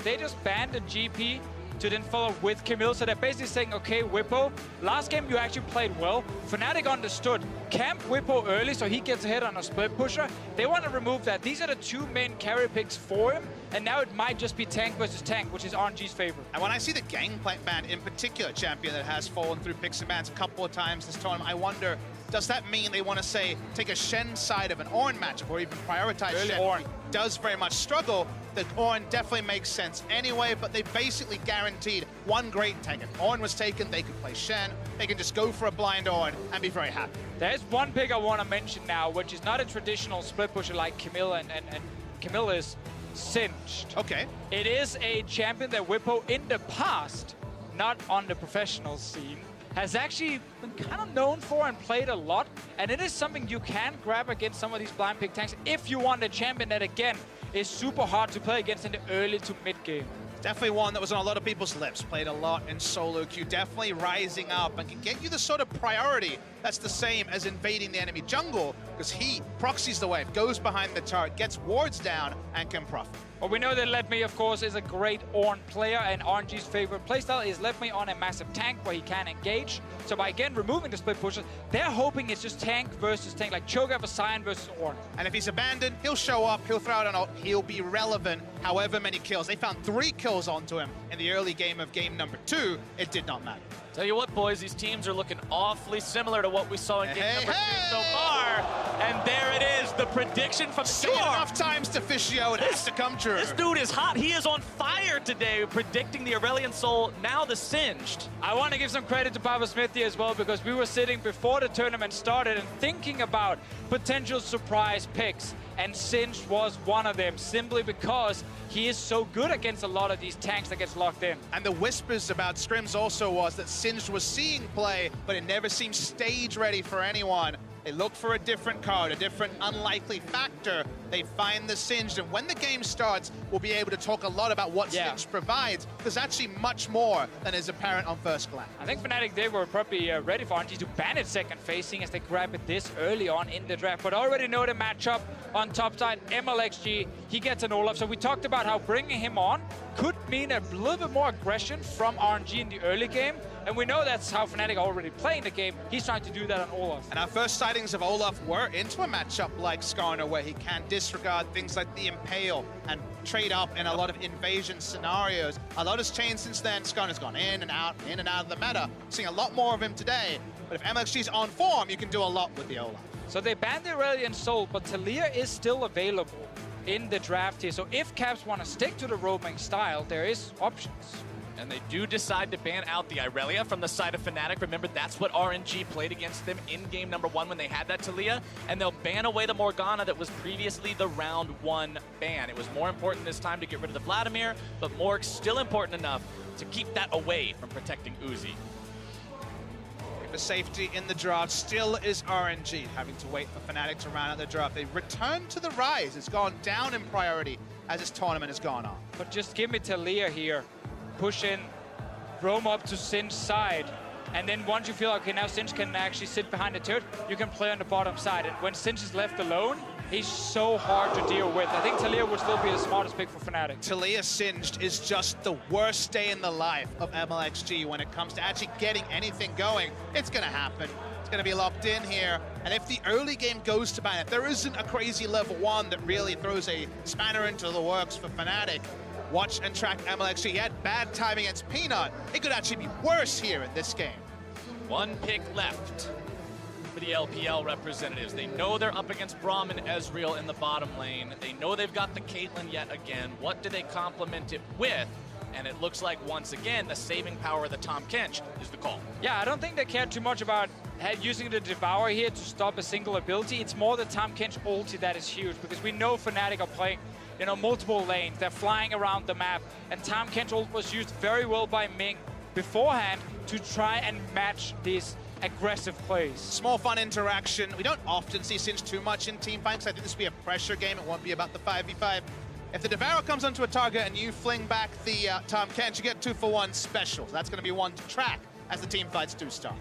they just banned a GP to then follow with Camille. So they're basically saying, okay, Bwipo, last game you actually played well. Fnatic understood. Camp Bwipo early so he gets ahead on a split pusher. They want to remove that. These are the two main carry picks for him. And now it might just be tank versus tank, which is RNG's favorite. And when I see the Gangplank ban in particular, champion that has fallen through picks and bans a couple of times this tournament, I wonder, does that mean they want to say, take a Shen side of an Ornn matchup or even prioritize early Shen? Ornn does very much struggle. The Ornn definitely makes sense anyway, but they basically guaranteed one great tank. If Ornn was taken, they could play Shen. They can just go for a blind Ornn and be very happy. There's one pick I want to mention now, which is not a traditional split pusher like Camille, and Camille is Singed. Okay. It is a champion that Bwipo in the past, not on the professional scene, has actually been kind of known for and played a lot. And it is something you can grab against some of these blind pick tanks if you want a champion that, again, is super hard to play against in the early to mid game. Definitely one that was on a lot of people's lips. Played a lot in solo queue. Definitely rising up and can get you the sort of priority that's the same as invading the enemy jungle, because he proxies the wave, goes behind the turret, gets wards down, and can profit. Well, we know that LetME, of course, is a great Ornn player, and RNG's favorite playstyle is LetME on a massive tank where he can engage. So by, again, removing the split pushers, they're hoping it's just tank versus tank, like Cho'Gath Sion versus Ornn. And if he's abandoned, he'll show up, he'll throw out an ult, he'll be relevant however many kills. They found 3 kills onto him in the early game of game number 2. It did not matter. Tell you what, boys, these teams are looking awfully similar to what we saw in game number 3 so far. And there it is, the prediction from Sure. Enough times Deficio, it has to come true. This dude is hot. He is on fire today, predicting the Aurelion Soul, now the Singed. I want to give some credit to Papasmithy as well, because we were sitting before the tournament started and thinking about potential surprise picks. And Singed was one of them, simply because he is so good against a lot of these tanks that gets locked in. And the whispers about Scrims also was that Singed was seeing play, but it never seemed stage ready for anyone. They look for a different card, a different unlikely factor. They find the Singed, and when the game starts, we'll be able to talk a lot about what Singed provides. There's actually much more than is apparent on first glance. I think Fnatic, they were probably ready for RNG to ban it second facing as they grab it this early on in the draft. But already know the matchup on top side, mlxg, he gets an Olaf. So we talked about how bringing him on could mean a little bit more aggression from RNG in the early game. And we know that's how Fnatic are already playing the game. He's trying to do that on Olaf. And our first sightings of Olaf were into a matchup like Skarner, where he can disregard things like the Impale and trade up in a lot of invasion scenarios. A lot has changed since then. Skarner's gone in and out of the meta. Seeing a lot more of him today. But if mlxg's on form, you can do a lot with the Olaf. So they banned the Aurelion Soul, but Taliyah is still available in the draft here. So if Caps want to stick to the roaming style, there is options. And they do decide to ban out the Irelia from the side of Fnatic. Remember, that's what RNG played against them in game number 1 when they had that Taliyah. And they'll ban away the Morgana that was previously the round 1 ban. It was more important this time to get rid of the Vladimir, but Morg's still important enough to keep that away from protecting Uzi. For safety in the draft still is RNG, having to wait for Fnatic to round out the draft. They return to the Ryze. It's gone down in priority as this tournament has gone on. But just give me Taliyah here. Push in, roam up to Singe's side. And then once you feel, okay, now Singe can actually sit behind the turret, you can play on the bottom side. And when Singe is left alone, he's so hard to deal with. I think Taliyah would still be the smartest pick for Fnatic. Taliyah Singed is just the worst day in the life of mlxg when it comes to actually getting anything going. It's going to happen. It's going to be locked in here. And if the early game goes to ban, if there isn't a crazy level 1 that really throws a spanner into the works for Fnatic, watch and track mlxg. He had bad timing against Peanut. It could actually be worse here in this game. 1 pick left for the LPL representatives. They know they're up against Braum and Ezreal in the bottom lane. They know they've got the Caitlyn yet again. What do they complement it with? And it looks like, once again, the saving power of the Tahm Kench is the call. Yeah, I don't think they care too much about using the Devour here to stop a single ability. It's more the Tahm Kench ulti that is huge, because we know Fnatic are playing, you know, multiple lanes. They're flying around the map, and Tahm Kench ult was used very well by Ming beforehand to try and match these aggressive plays. Small fun interaction. We don't often see Singe too much in team fights. I think this will be a pressure game. It won't be about the 5v5. If the Devour comes onto a target and you fling back the Tahm Kench, you get 2-for-1 special. So that's going to be one to track as the team fights do start.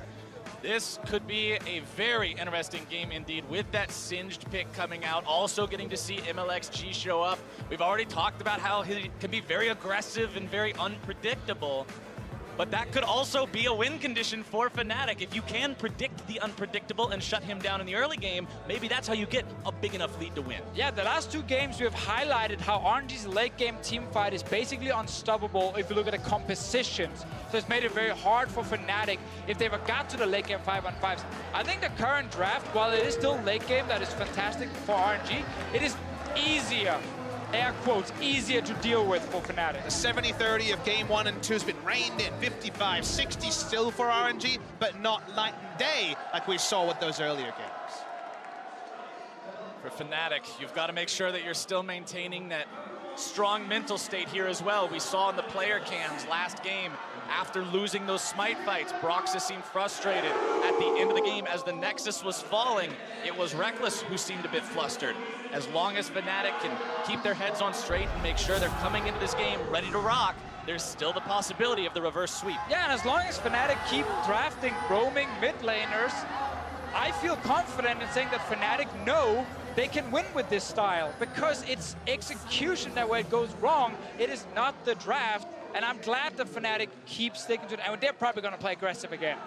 This could be a very interesting game indeed, with that Singed pick coming out. Also getting to see mlxg show up. We've already talked about how he can be very aggressive and very unpredictable. But that could also be a win condition for Fnatic. If you can predict the unpredictable and shut him down in the early game, maybe that's how you get a big enough lead to win. Yeah, the last 2 games we have highlighted how RNG's late game team fight is basically unstoppable if you look at the compositions. So it's made it very hard for Fnatic if they ever got to the late game 5-on-5s. I think the current draft, while it is still late game, that is fantastic for RNG, it is easier, air quotes, easier to deal with for Fnatic. The 70-30 of game 1 and 2 has been reined in. 55-60 still for RNG, but not night and day like we saw with those earlier games. For Fnatic, you've got to make sure that you're still maintaining that strong mental state here as well. We saw in the player cams last game, after losing those smite fights, Broxah seemed frustrated. At the end of the game, as the Nexus was falling, it was Rekkles who seemed a bit flustered. As long as Fnatic can keep their heads on straight and make sure they're coming into this game ready to rock, there's still the possibility of the reverse sweep. Yeah, and as long as Fnatic keep drafting roaming mid laners, I feel confident in saying that Fnatic know they can win with this style, because it's execution that where it goes wrong. It is not the draft, and I'm glad that Fnatic keeps sticking to it, and they're probably going to play aggressive again.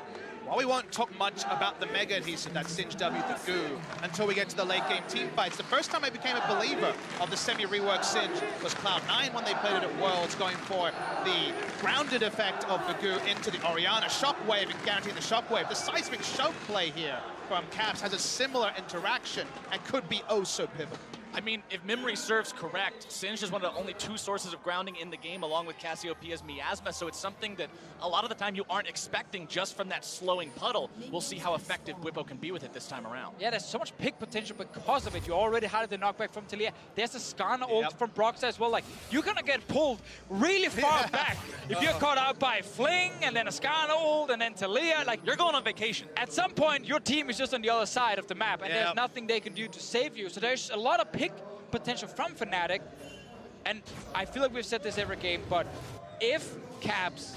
While we won't talk much about the mega adhesive, that Singed W the goo, until we get to the late game team fights, the first time I became a believer of the semi-reworked Singed was Cloud9 when they played it at Worlds, going for the grounded effect of the goo into the Orianna shockwave and guaranteeing the shockwave. The seismic shove play here from Caps has a similar interaction and could be oh so pivotal. I mean, if memory serves correct, Singed is one of the only 2 sources of grounding in the game, along with Cassiopeia's Miasma, so it's something that a lot of the time you aren't expecting just from that slowing puddle. We'll see how effective Bwipo can be with it this time around. Yeah, there's so much pick potential because of it. You already had the knockback from Taliyah. There's a Skarner ult from Broxah as well. Like, you're gonna get pulled really far back if you're caught out by Fling, and then a Skarner ult, and then Taliyah. Like, You're going on vacation. at some point, your team is just on the other side of the map, and there's nothing they can do to save you. So there's a lot of pick potential from Fnatic, and I feel like we've said this every game, but if Caps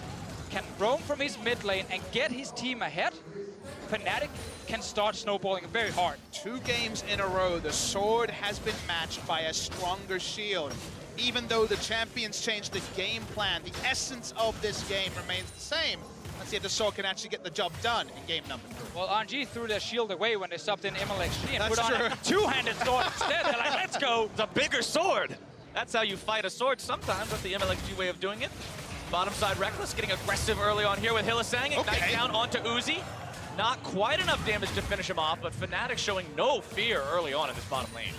can roam from his mid lane and get his team ahead, Fnatic can start snowballing very hard. 2 games in a row, the sword has been matched by a stronger shield. Even though the champions changed the game plan, the essence of this game remains the same. Let's see if the sword can actually get the job done in game number 3. Well, RNG threw their shield away when they subbed in mlxg and That's put on true. a 2-handed sword instead. They're like, let's go. It's a bigger sword. That's how you fight a sword sometimes. That's the mlxg way of doing it. Bottom side Rekkles getting aggressive early on here with Hylissang. Ignite down onto Uzi. Not quite enough damage to finish him off, but Fnatic showing no fear early on in this bottom lane.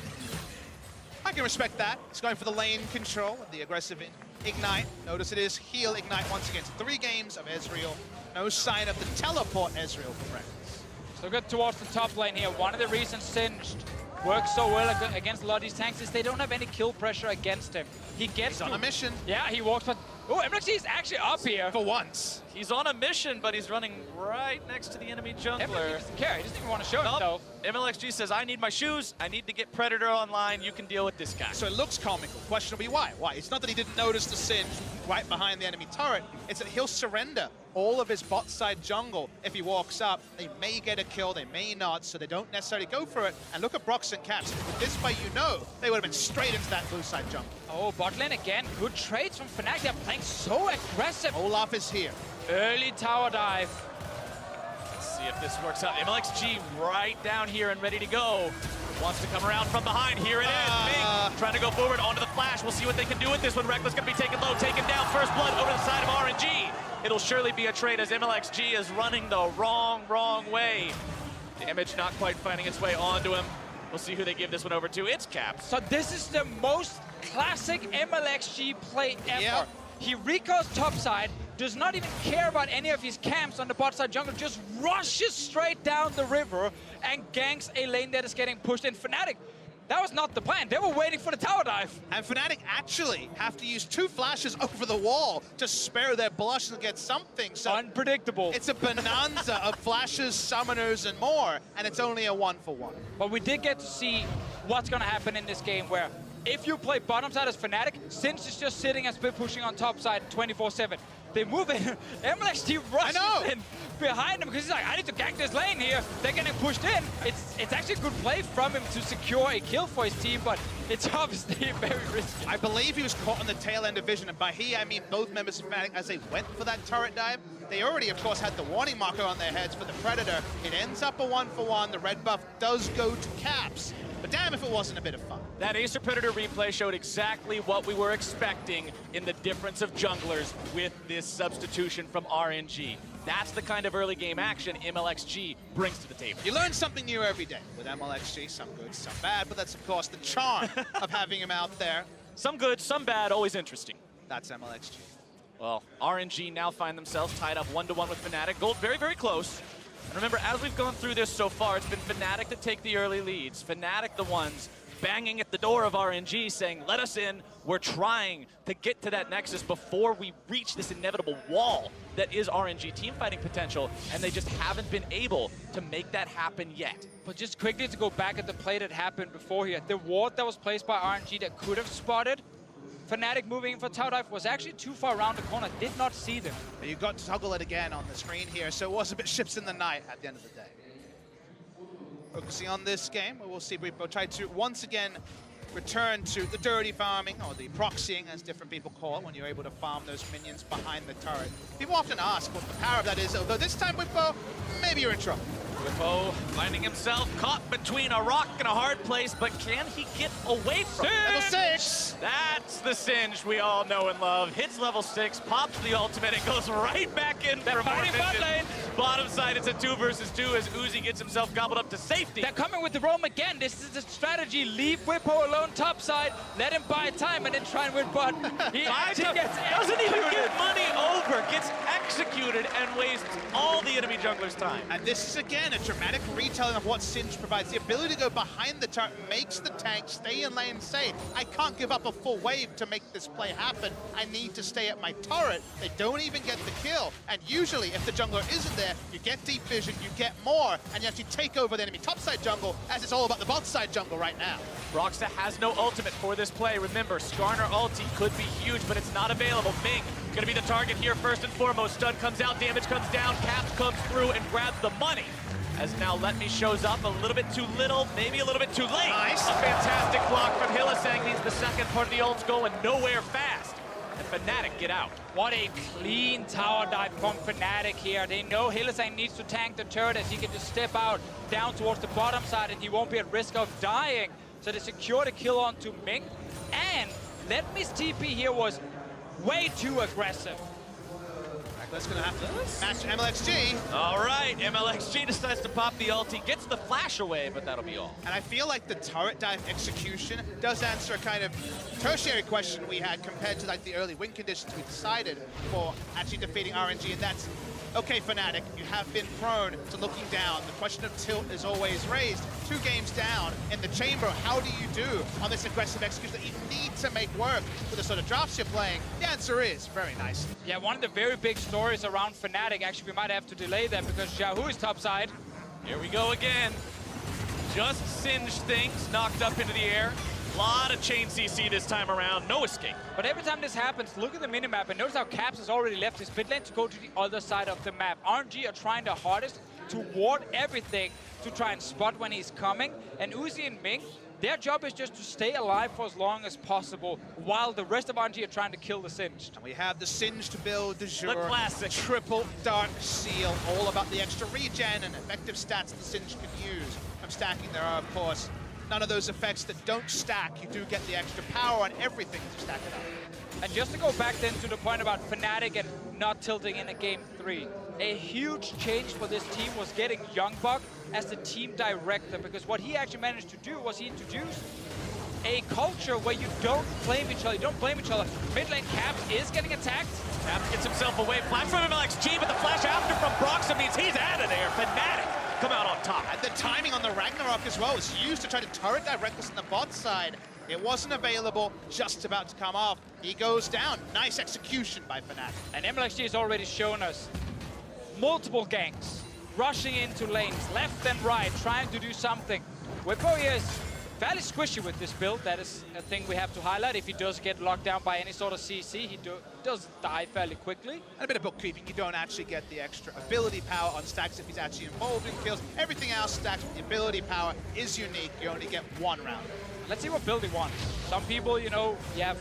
I can respect that. He's going for the lane control with the aggressive Ignite. Notice it is heal Ignite once again. 3 games of Ezreal. No sign of the teleport Ezreal from Rekkles. So good towards the top lane here. One of the reasons Singed works so well against a lot of these tanks is they don't have any kill pressure against him. He gets on a mission. Yeah, he walks, but oh, mlxg is actually up here. For once. He's on a mission, but he's running right next to the enemy jungler. mlxg doesn't care. He doesn't even want to show himself. mlxg says, I need my shoes. I need to get Predator online. You can deal with this guy. So it looks comical. Question will be why? Why? It's not that he didn't notice the Singed right behind the enemy turret. It's that he'll surrender all of his bot side jungle if he walks up. They may get a kill, they may not, so they don't necessarily go for it. And look at Broxah and Caps. With this fight, you know they would have been straight into that blue side jungle. Oh, bot lane again. Good trades from Fnatic. They're playing so aggressive. Olaf is here. Early tower dive. Let's see if this works out. mlxg right down here and ready to go. Wants to come around from behind. Here it is. Ming trying to go forward onto the flash. We'll see what they can do with this one. Rekkles going to be taken low, taken down. First blood over the side of RNG. It'll surely be a trade as mlxg is running the wrong way. Damage not quite finding its way onto him. We'll see who they give this one over to. It's Caps. So this is the most classic mlxg play ever. Yep. He recalls topside, does not even care about any of his camps on the bot side jungle, just rushes straight down the river and ganks a lane that is getting pushed in. Fnatic, that was not the plan. They were waiting for the tower dive. And Fnatic actually have to use 2 flashes over the wall to spare their blush and get something. So unpredictable. it's a bonanza of flashes, summoners, and more, and it's only a 1-for-1. But we did get to see what's going to happen in this game where if you play bottom side as Fnatic, Sinch is just sitting and split pushing on top side 24/7. They move in, mlxg rushes in behind him because he's like, I need to gank this lane here. They're getting pushed in. It's actually a good play from him to secure a kill for his team, but it's obviously very risky. I believe he was caught on the tail end of vision, and by he, I mean both members of Fnatic as they went for that turret dive. They already, of course, had the warning marker on their heads for the Predator. It ends up a 1-for-1. The red buff does go to Caps, but damn if it wasn't a bit of fun. That Acer Predator replay showed exactly what we were expecting in the difference of junglers with this substitution from RNG. That's the kind of early game action mlxg brings to the table. You learn something new every day with mlxg, some good, some bad, but that's, of course, the charm of having him out there. Some good, some bad, always interesting. That's mlxg. Well, RNG now find themselves tied up 1-1 with Fnatic. Gold very, very close. And remember, as we've gone through this so far, it's been Fnatic to take the early leads. Fnatic the ones banging at the door of RNG saying, let us in. We're trying to get to that Nexus before we reach this inevitable wall that is RNG teamfighting potential, and they just haven't been able to make that happen yet. But just quickly to go back at the play that happened before here, the ward that was placed by RNG that could have spotted Fnatic moving in for tower dive was actually too far around the corner, did not see them. You got to toggle it again on the screen here, so it was a bit ships in the night at the end of the day. Focusing on this game, we'll see Bwipo try to once again return to the dirty farming, or the proxying as different people call it, when you're able to farm those minions behind the turret. People often ask what the power of that is, although this time Bwipo, maybe you're in trouble. Bwipo finding himself caught between a rock and a hard place, but can he get away from it? Level 6! That's the Singe we all know and love. Hits level 6, pops the ultimate, and goes right back in for more vision. Bottom side, it's a 2 versus 2 as Uzi gets himself gobbled up to safety. They're coming with the roam again. This is the strategy. Leave Bwipo alone top side, let him buy time, and then try and win bot. He doesn't even get money over, gets executed, and wastes all the enemy jungler's time. And this is, again, a dramatic retelling of what Singe provides. The ability to go behind the turret makes the tank stay in lane and say, I can't give up a full wave to make this play happen. I need to stay at my turret. They don't even get the kill. And usually, if the jungler isn't there, you get deep vision, you get more, and you actually take over the enemy topside jungle, as it's all about the bot side jungle right now. Broxah has no ultimate for this play. Remember, Skarner ulti could be huge, but it's not available. Ming gonna be the target here first and foremost. Stun comes out, damage comes down, Caps comes through and grabs the money. As now LetME shows up a little bit too little, maybe a little bit too late. Nice. A fantastic block from Hylissang means the second part of the ult's going nowhere fast. And Fnatic get out. What a clean tower dive from Fnatic here. They know Hylissang needs to tank the turret as he can just step out down towards the bottom side and he won't be at risk of dying. So they secure the kill onto Ming. And LetMe's TP here was way too aggressive. That's gonna have to match mlxg. All right, mlxg decides to pop the ulti, gets the flash away, but that'll be all. And I feel like the turret dive execution does answer a kind of tertiary question we had compared to like the early win conditions we decided for actually defeating RNG, and that's, okay, Fnatic, you have been prone to looking down. The question of tilt is always raised. 2 games down in the chamber, how do you do on this aggressive execution that you need to make work with the sort of drafts you're playing? The answer is very nice. Yeah, one of the very big stories around Fnatic, actually we might have to delay that because XiaoHu is topside. Here we go again. Just Singe things knocked up into the air. A lot of chain CC this time around, no escape. But every time this happens, look at the minimap and notice how Caps has already left his mid lane to go to the other side of the map. RNG are trying their hardest to ward everything to try and spot when he's coming. And Uzi and Ming, their job is just to stay alive for as long as possible while the rest of RNG are trying to kill the Singe. And we have the Singe to build, the The classic. triple dark seal, all about the extra regen and effective stats the Singe can use. From stacking, there are, of course, none of those effects that don't stack. You do get the extra power on everything to stack it up. And just to go back then to the point about Fnatic and not tilting in a game 3, a huge change for this team was getting Youngbuck as the team director, because what he actually managed to do was he introduced a culture where you don't blame each other. You don't blame each other. Mid lane Caps is getting attacked. Caps gets himself away. Flash from mlxg, but the flash after from Broxah means he's out of there. Fnatic come out on top. And the timing on the Ragnarok as well was used to try to turret that Rekkles on the bot side. It wasn't available, just about to come off. He goes down. Nice execution by Fnatic. And mlxg has already shown us multiple ganks rushing into lanes, left and right, trying to do something. Bwipo is fairly squishy with this build. That is a thing we have to highlight. If he does get locked down by any sort of CC, he does die fairly quickly. And a bit of book creeping. You don't actually get the extra ability power on stacks if he's actually involved in kills. Everything else stacks with the ability power is unique. You only get one round. Let's see what build he wants. Some people, you know, you have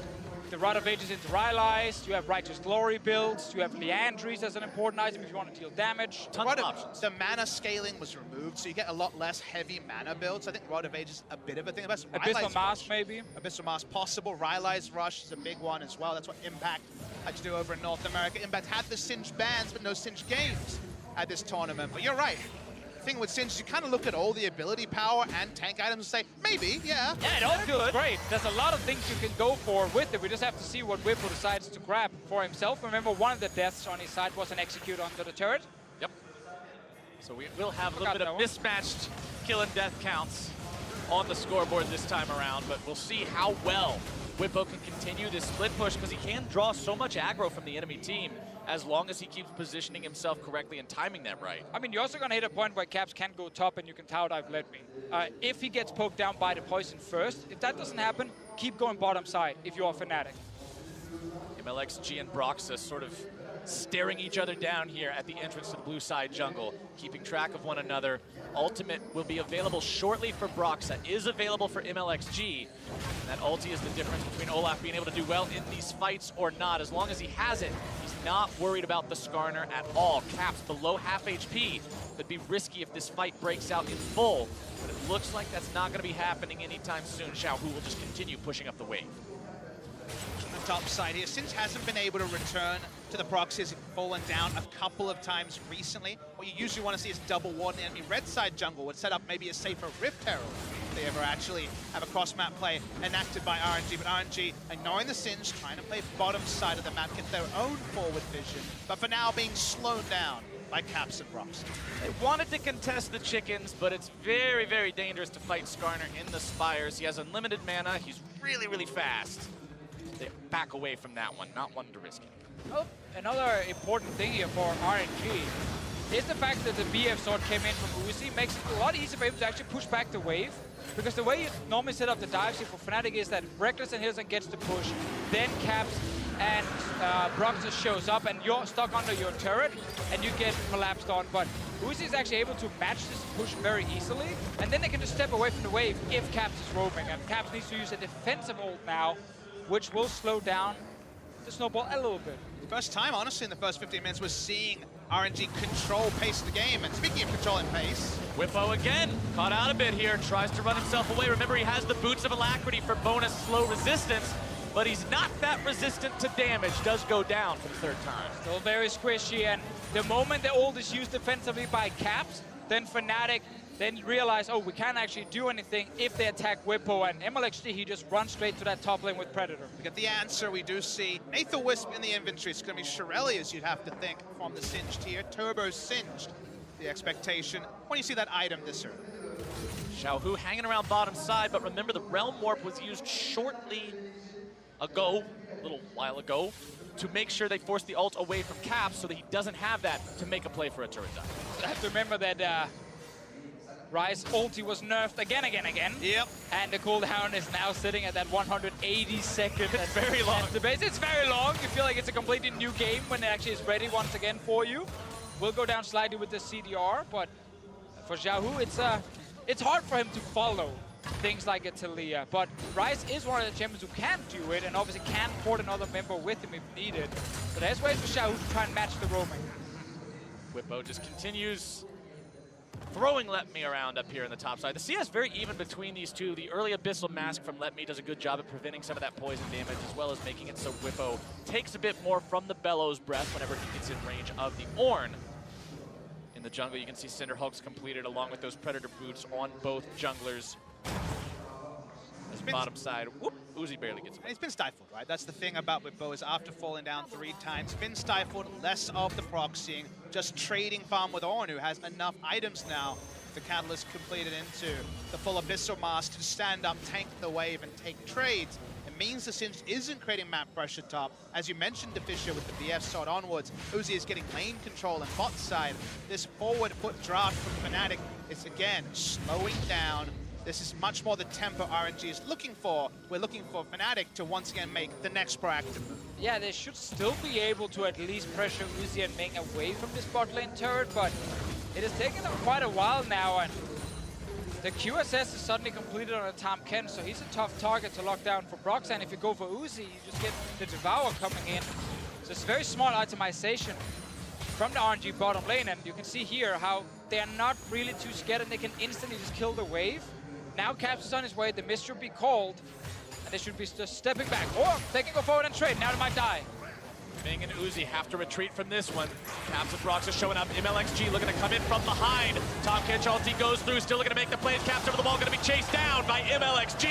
the Rod of Ages into Ryze, you have Righteous Glory builds, you have Leandries as an important item if you want to deal damage. Tons of options. The mana scaling was removed, so you get a lot less heavy mana builds. I think Rod of Ages is a bit of a thing. Abyssal Mask, maybe? Abyssal Mask, possible. Ryze Rush is a big one as well. That's what Impact had to do over in North America. Impact had the Singed bans, but no Singed games at this tournament. But you're right. The thing with Singed is you kind of look at all the ability power and tank items and say, maybe, yeah. Yeah, it all good. Great. There's a lot of things you can go for with it. We just have to see what Bwipo decides to grab for himself. Remember, one of the deaths on his side was an execute onto the turret. Yep. So we will have a little bit of mismatched kill and death counts on the scoreboard this time around, but we'll see how well Bwipo can continue this split push, because he can draw so much aggro from the enemy team as long as he keeps positioning himself correctly and timing that right. I mean, you're also going to hit a point where Caps can go top and you can tower dive LetME. If he gets poked down by the poison first, if that doesn't happen, keep going bottom side if you're a Fnatic. mlxg and Broxah sort of staring each other down here at the entrance to the blue side jungle, keeping track of one another. Ultimate will be available shortly for Broxah, is available for mlxg. That ulti is the difference between Olaf being able to do well in these fights or not. As long as he has it, he's not worried about the Skarner at all. Caps below half HP could be risky if this fight breaks out in full, but it looks like that's not going to be happening anytime soon. XiaoHu will just continue pushing up the wave. On the top side here, Singed hasn't been able to return to the proxy. Has fallen down a couple of times recently. What you usually want to see is double ward in the enemy red side jungle would set up maybe a safer Rift Herald if they ever actually have a cross-map play enacted by RNG. But RNG ignoring the Singed, trying to play bottom side of the map, get their own forward vision, but for now being slowed down by Caps and Broxah. They wanted to contest the chickens, but it's very, very dangerous to fight Skarner in the Spires. He has unlimited mana. He's really, really fast. They back away from that one, not one to risk it. Oh, another important thing here for RNG is the fact that the BF sword came in from Uzi makes it a lot easier for him to actually push back the wave. Because the way you normally set up the dives here for Fnatic is that Rekkles and Hylissang gets the push, then Caps and Broxah shows up and you're stuck under your turret and you get collapsed on. But Uzi is actually able to match this push very easily, and then they can just step away from the wave if Caps is roaming. And Caps needs to use a defensive ult now, which will slow down the snowball a little bit. First time, honestly, in the first 15 minutes, we're seeing RNG control pace of the game. And speaking of controlling pace, Bwipo again, caught out a bit here, tries to run himself away. Remember, he has the Boots of Alacrity for bonus slow resistance, but he's not that resistant to damage. Does go down for the third time. Still very squishy, and the moment the ult is used defensively by Caps, then Fnatic then realize, oh, we can't actually do anything if they attack Bwipo, and mlxg, he just runs straight to that top lane with Predator. we get the answer. We do see Nathan Wisp in the inventory. It's going to be Shirelius, you'd have to think, from the Singed here. Turbo Singed, the expectation when you see that item this early. XiaoHu hanging around bottom side, but remember the Realm Warp was used shortly ago, a little while ago, to make sure they force the ult away from Caps so that he doesn't have that to make a play for a turret dive. I have to remember that Ryze ulti was nerfed again. Yep. And the cooldown is now sitting at that 180 seconds. It's very long. The base. It's very long. You feel like it's a completely new game when it actually is ready once again for you. We'll go down slightly with the CDR, but for XiaoHu, it's hard for him to follow things like a Taliyah. But Ryze is one of the champions who can do it, and obviously can port another member with him if needed. So there's ways for XiaoHu to try and match the roaming. Bwipo just continues throwing LetME around up here in the top side. The CS very even between these two. The early Abyssal Mask from LetME does a good job at preventing some of that poison damage, as well as making it so Bwipo takes a bit more from the Bellows Breath whenever he gets in range of the Ornn. In the jungle, you can see Cinder Hulks completed along with those Predator Boots on both junglers. As bottom side, whoop, Uzi barely gets him. And he's been stifled, right? That's the thing about Bwipo, is after falling down 3 times, been stifled, less of the proxying, just trading farm with Ornn, who has enough items now. The Catalyst completed into the full Abyssal Mask to stand up, tank the wave, and take trades. It means the Singed isn't creating map pressure top. As you mentioned, Deficio with the BF sword onwards, Uzi is getting lane control and bot side. This forward foot draft from Fnatic is again slowing down This is much more the tempo RNG is looking for. We're looking for Fnatic to once again make the next proactive move. Yeah, they should still be able to at least pressure Uzi and Ming away from this bot lane turret, but it has taken them quite a while now, and the QSS is suddenly completed on a Tahm Kench, so he's a tough target to lock down for Broxah, and if you go for Uzi, you just get the Devour coming in. So it's very smart itemization from the RNG bottom lane, and you can see here how they are not really too scared and they can instantly just kill the wave. Now Caps is on his way, the mist should be called, and they should be just stepping back, or they can go forward and trade. Now they might die. Ming and Uzi have to retreat from this one. Caps and Broxah showing up. mlxg looking to come in from behind. Tahm Kench ulti goes through, still looking to make the plays. Caps over the wall, going to be chased down by mlxg.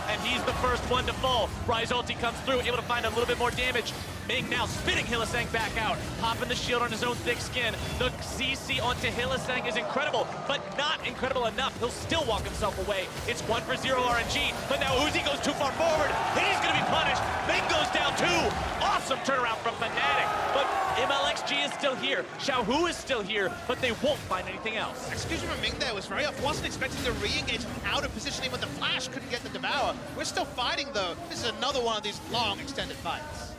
And he's the first one to fall. Ryze ulti comes through, able to find a little bit more damage. Ming now spinning Hylissang back out, popping the shield on his own thick skin. The CC onto Hylissang is incredible, but not incredible enough. He'll still walk himself away. It's 1 for 0 RNG, but now Uzi goes too far forward. He's going to be punished. Ming goes down too. Awesome turnaround from Fnatic, but mlxg is still here. XiaoHu is still here, but they won't find anything else. Execution from Ming there was very off. Wasn't expecting the re-engage out of positioning when the flash couldn't get the Devour. We're still fighting though. This is another one of these long extended fights.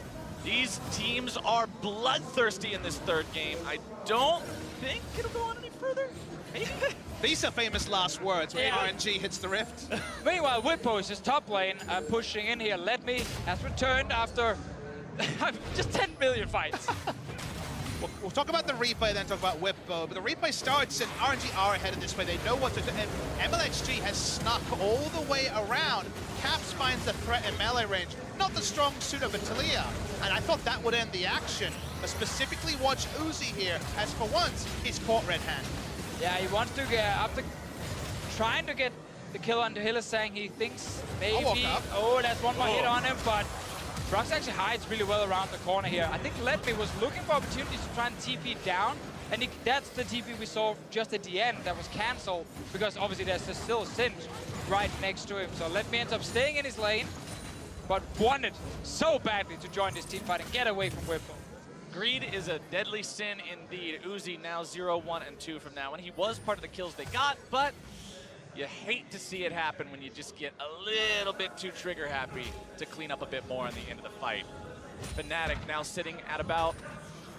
These teams are bloodthirsty in this third game. I don't think it'll go on any further. Maybe? These are famous last words when RNG hits the rift. Meanwhile, Bwipo is his top lane, pushing in here. LetME has returned after just 10 million fights. We'll talk about the replay, then talk about Bwipo. But the replay starts and RNG are ahead of this way. They know what to do. And mlxg has snuck all the way around. Caps finds the threat in melee range. Not the strong suit of a Taliyah. And I thought that would end the action. But specifically watch Uzi here, as for once, he's caught red-handed. Yeah, he wants to get, after trying to get the kill on the Hylissang, he thinks maybe, oh, that's one more hit on him, but Broxah actually hides really well around the corner here. I think LetME was looking for opportunities to try and TP down, and that's the TP we saw just at the end that was cancelled, because obviously there's still a Singe right next to him. So LetME ends up staying in his lane, but wanted so badly to join this team fight and get away from Bwipo. Greed is a deadly sin indeed. Uzi now 0, 1, and 2 from now on. He was part of the kills they got, but you hate to see it happen when you just get a little bit too trigger happy to clean up a bit more on the end of the fight. Fnatic now sitting at about,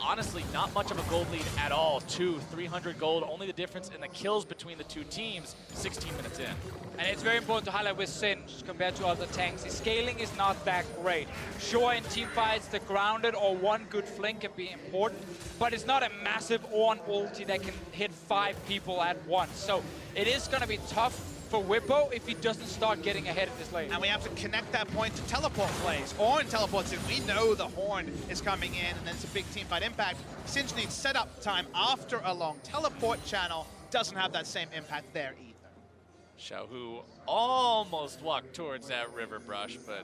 honestly, not much of a gold lead at all. 300 gold, only the difference in the kills between the two teams, 16 minutes in. And it's very important to highlight with Singe compared to other tanks. His scaling is not that great. Sure, in team fights, the grounded or one good flank can be important, but it's not a massive Ornn ulti that can hit 5 people at once. So it is going to be tough for Bwipo if he doesn't start getting ahead of this lane. And we have to connect that point to teleport plays. Ornn teleports in. We know the Horn is coming in, and then it's a big team fight impact. Singe needs setup time after a long teleport channel. Doesn't have that same impact there either. XiaoHu almost walked towards that river brush, but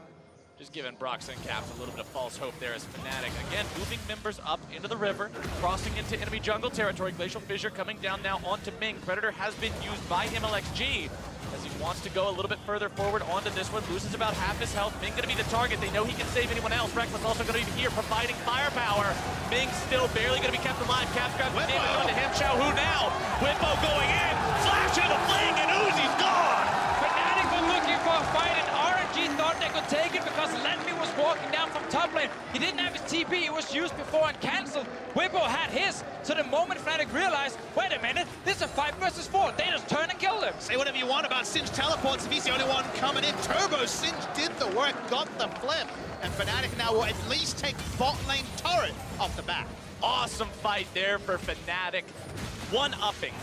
just giving Broxah and Caps a little bit of false hope there as Fnatic, again, moving members up into the river, crossing into enemy jungle territory. Glacial Fissure coming down now onto Ming. Predator has been used by mlxg as he wants to go a little bit further forward onto this one. Loses about half his health. Ming going to be the target. They know he can save anyone else. Rekkles also going to be here providing firepower. Ming still barely going to be kept alive. Caps grabs the damage onto him. XiaoHu now. Bwipo going in. Flash into the fling, and Uzi's gone. Fnatic were looking for a fight, and RNG thought they could take it because LetME was walking down from top lane. He didn't have his TP, it was used before and cancelled. Bwipo had his, so the moment Fnatic realized, wait a minute, this is a 5 versus 4, they just turn and kill him. Say whatever you want about Singe teleports if he's the only one coming in. Turbo Singe did the work, got the flip, and Fnatic now will at least take bot lane turret off the bat. Awesome fight there for Fnatic. One-upping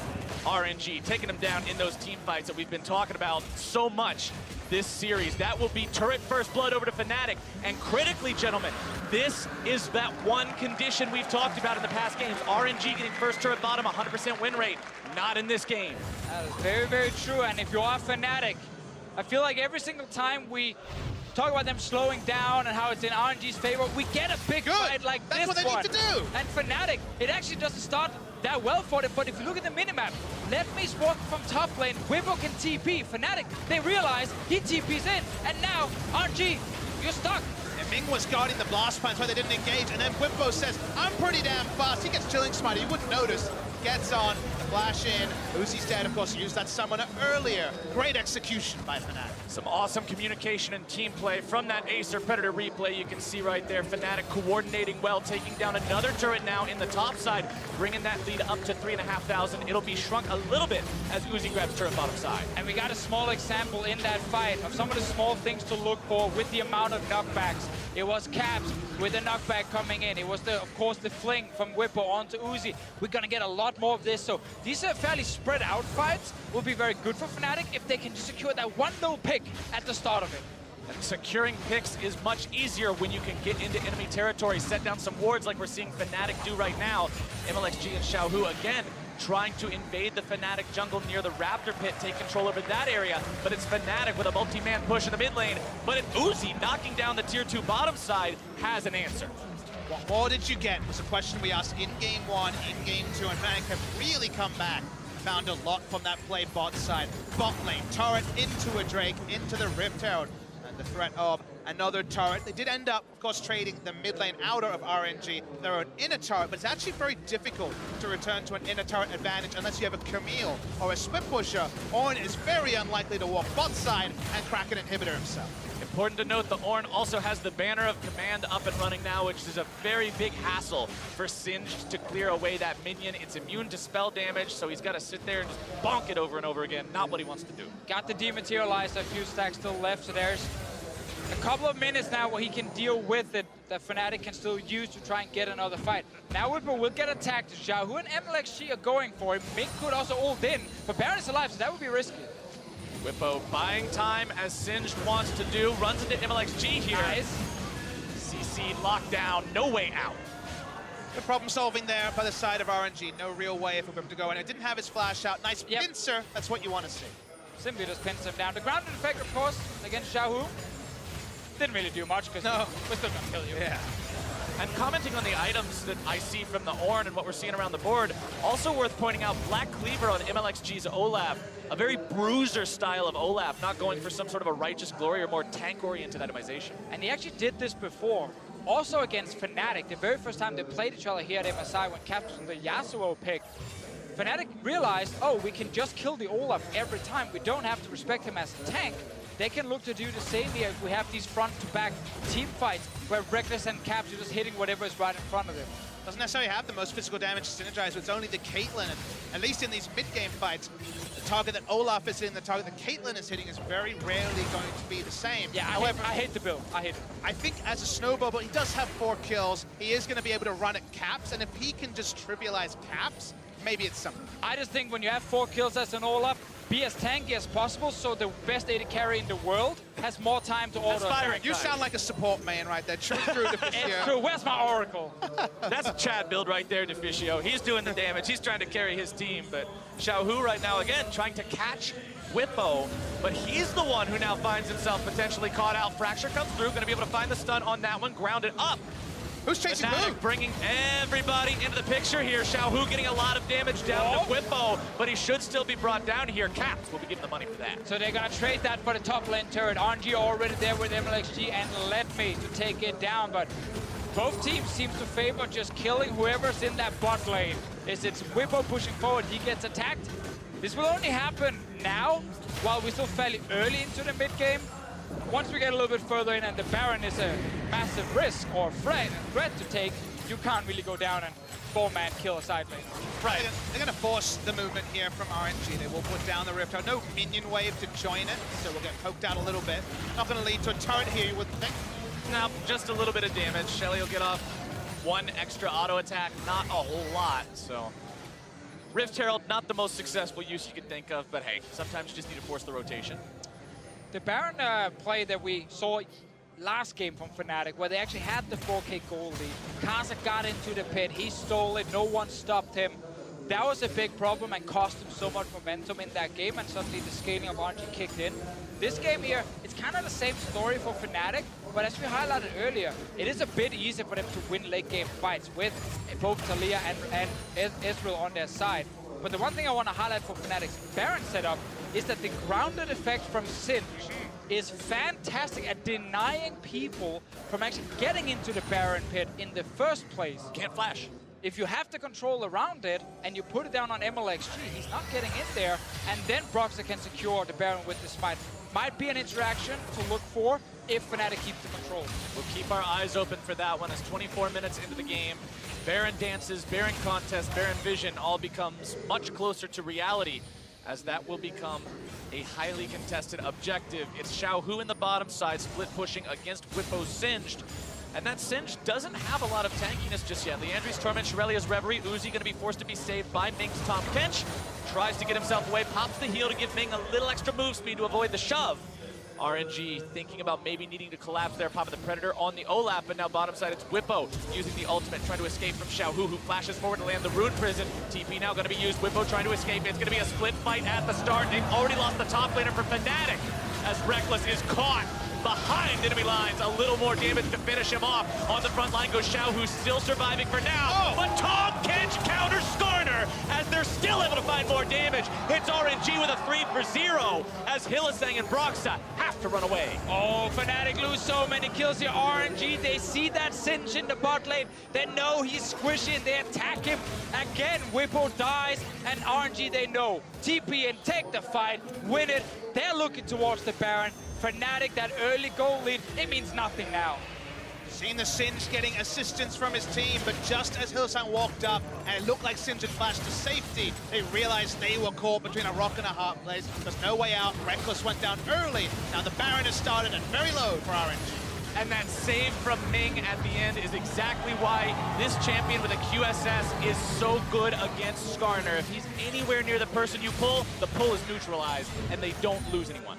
RNG, taking them down in those team fights that we've been talking about so much this series. That will be turret first blood over to Fnatic. And critically, gentlemen, this is that one condition we've talked about in the past games. RNG getting first turret bottom, 100% win rate. Not in this game. That is very, very true. And if you are Fnatic, I feel like every single time we talk about them slowing down and how it's in RNG's favor, we get a big fight like this one. That's what they need to do. And Fnatic, it actually doesn't start that well for them, but if you look at the minimap, LetME's walking from top lane, Bwipo can TP. Fnatic, they realize he TP's in, and now, RNG, you're stuck. And Ming was guarding the blast plan, so they didn't engage, and then Bwipo says, I'm pretty damn fast. He gets Chilling Smite, you wouldn't notice. Gets on, flash in. Uzi's dead, of course, used that summoner earlier. Great execution by Fnatic. Some awesome communication and team play from that Acer Predator replay. You can see right there, Fnatic coordinating well, taking down another turret now in the top side, bringing that lead up to 3,500. It'll be shrunk a little bit as Uzi grabs turret bottom side. And we got a small example in that fight of some of the small things to look for with the amount of knockbacks. It was Caps with a knockback coming in. It was, of course, the fling from Bwipo onto Uzi. We're going to get a lot more of this. So these are fairly spread out fights. Will be very good for Fnatic if they can just secure that one little pick at the start of it. And securing picks is much easier when you can get into enemy territory, set down some wards like we're seeing Fnatic do right now. mlxg and XiaoHu again trying to invade the Fnatic jungle near the Raptor pit, take control over that area, but it's Fnatic with a multi-man push in the mid lane, but it's Uzi knocking down the tier 2 bottom side has an answer. What more did you get was a question we asked in Game 1, in Game 2, and Fnatic have really come back. Found a lot from that play bot side. Bot lane, turret into a Drake, into the Rift Herald, and the threat of another turret. They did end up, of course, trading the mid lane outer of RNG. They're an inner turret, but it's actually very difficult to return to an inner turret advantage unless you have a Camille or a Split Pusher. Ornn is very unlikely to walk bot side and crack an inhibitor himself. Important to note, the Ornn also has the banner of command up and running now, which is a very big hassle for Singed to clear away that minion. It's immune to spell damage, so he's got to sit there and just bonk it over and over again. Not what he wants to do. Got the dematerializer, a few stacks still left, so there's a couple of minutes now where he can deal with it that Fnatic can still use to try and get another fight. Now Bwipo will get attacked. XiaoHu and mlxg are going for him. Ming could also ult in, but Baron is alive, so that would be risky. Bwipo buying time as Singed wants to do, runs into mlxg here. Nice. CC locked down, no way out. The problem solving there by the side of RNG. No real way for him to go, and it didn't have his flash out. Nice pincer, that's what you want to see. Simply just pins him down. The grounded effect, of course, against XiaoHu. Didn't really do much because we're still gonna kill you. Yeah. And commenting on the items that I see from the Ornn and what we're seeing around the board, also worth pointing out Black Cleaver on mlxg's Olaf, a very bruiser style of Olaf, not going for some sort of a righteous glory or more tank-oriented itemization. And he actually did this before, also against Fnatic, the very first time they played each other here at MSI when Caps was the Yasuo pick. Fnatic realized, oh, we can just kill the Olaf every time. We don't have to respect him as a tank. They can look to do the same here if we have these front-to-back team fights where Rekkles and Caps are just hitting whatever is right in front of them. Doesn't necessarily have the most physical damage to synergize, but it's only the Caitlyn, and at least in these mid-game fights, the target that Olaf is hitting, the target that Caitlyn is hitting is very rarely going to be the same. Yeah, however, I hate the build. I hate it. I think as a snowball, but he does have 4 kills. He is going to be able to run at Caps, and if he can just trivialize Caps, maybe it's something. I just think when you have 4 kills as an Olaf, be as tanky as possible so the best AD carry in the world has more time to auto attack. You sound like a support main right there. True, Deficio. It's true. Where's my Oracle? That's a Chad build right there, Deficio. He's doing the damage. He's trying to carry his team, but XiaoHu right now, again, trying to catch Bwipo, but he's the one who now finds himself potentially caught out. Fracture comes through, going to be able to find the stun on that one, grounded up. Who's chasing who? Bringing everybody into the picture here. XiaoHu getting a lot of damage down to Bwipo, but he should still be brought down here. Caps will be given the money for that. So they're going to trade that for the top lane turret. RNG already there with mlxg and LetME to take it down, but both teams seem to favor just killing whoever's in that bot lane. It's Bwipo pushing forward. He gets attacked. This will only happen now, while we're still fairly early into the mid-game. Once we get a little bit further in and the Baron is a massive risk or threat to take, you can't really go down and 4-man kill a side lane. Right. They're going to force the movement here from RNG. They will put down the Rift. No minion wave to join it, so we'll get poked out a little bit. Not going to lead to a turret here, you would think. No, just a little bit of damage. Shelly will get off 1 extra auto attack, not a whole lot, so. Rift Herald, not the most successful use you could think of, but hey, sometimes you just need to force the rotation. The Baron play that we saw last game from Fnatic, where they actually had the 4K gold lead. Kaza got into the pit, he stole it, no one stopped him. That was a big problem and cost him so much momentum in that game, and suddenly the scaling of RNG kicked in. This game here, it's kind of the same story for Fnatic, but as we highlighted earlier, it is a bit easier for them to win late game fights with both Taliyah and Ezreal on their side. But the one thing I want to highlight for Fnatic's Baron setup is that the grounded effect from Singed is fantastic at denying people from actually getting into the Baron pit in the first place. Can't flash. If you have the control around it and you put it down on mlxg, he's not getting in there, and then Broxah can secure the Baron with this fight. Might be an interaction to look for if Fnatic keeps the control. We'll keep our eyes open for that one as 24 minutes into the game. Baron dances, Baron contest, Baron vision all becomes much closer to reality, as that will become a highly contested objective. It's XiaoHu in the bottom side, split pushing against Bwipo Singed. And that Singed doesn't have a lot of tankiness just yet. Leandri's Torment, Shirelia's Reverie, Uzi gonna be forced to be saved by Ming's Tahm. Kench tries to get himself away, pops the heal to give Ming a little extra move speed to avoid the shove. RNG thinking about maybe needing to collapse there, popping the Predator on the Olaf, but now bottom side it's Bwipo using the ultimate, trying to escape from XiaoHu, who flashes forward to land the Rune Prison. TP now gonna be used, Bwipo trying to escape. It's gonna be a split fight at the start. They've already lost the top laner for Fnatic, as Rekkles is caught behind enemy lines. A little more damage to finish him off. On the front line goes XiaoHu, still surviving for now. But Tahm Kench counters Skarner as they're still able to find more damage. Hits RNG with a 3 for 0 as Hylissang and Broxah have to run away. Oh, Fnatic lose so many kills here. RNG, they see that Singe in the bot lane. They know he's squishy and they attack him. Again, Bwipo dies, and RNG, they know. TP and take the fight, win it. They're looking towards the Baron. Fnatic, that early goal lead, it means nothing now. Seen the Singe getting assistance from his team, but just as Hylissang walked up and it looked like Singe had flashed to safety, they realized they were caught between a rock and a hard place. There's no way out. Rekkles went down early. Now the Baron has started at very low for RNG. And that save from Ming at the end is exactly why this champion with a QSS is so good against Skarner. If he's anywhere near the person you pull, the pull is neutralized, and they don't lose anyone.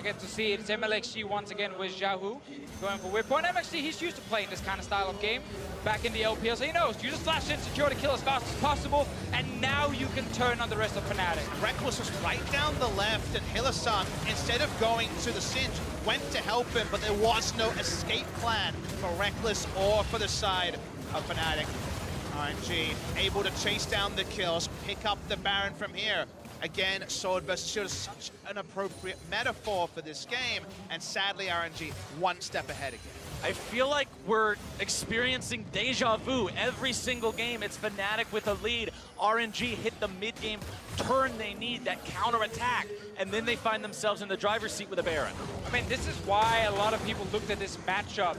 Get to see it's mlxg once again with XiaoHu going for Bwipo. And mlxg, he's used to playing this kind of style of game back in the LPL, so he knows you just flash in, secure the kill as fast as possible, and now you can turn on the rest of Fnatic. Rekkles was right down the left, and Hylissang, instead of going to the Singe, went to help him, but there was no escape plan for Rekkles or for the side of Fnatic. RNG able to chase down the kills, pick up the Baron from here. Again, sword versus shield is such an appropriate metaphor for this game, and sadly RNG one step ahead again. I feel like we're experiencing deja vu every single game. It's Fnatic with a lead. RNG hit the mid-game turn they need, that counter-attack, and then they find themselves in the driver's seat with a Baron. I mean, this is why a lot of people looked at this matchup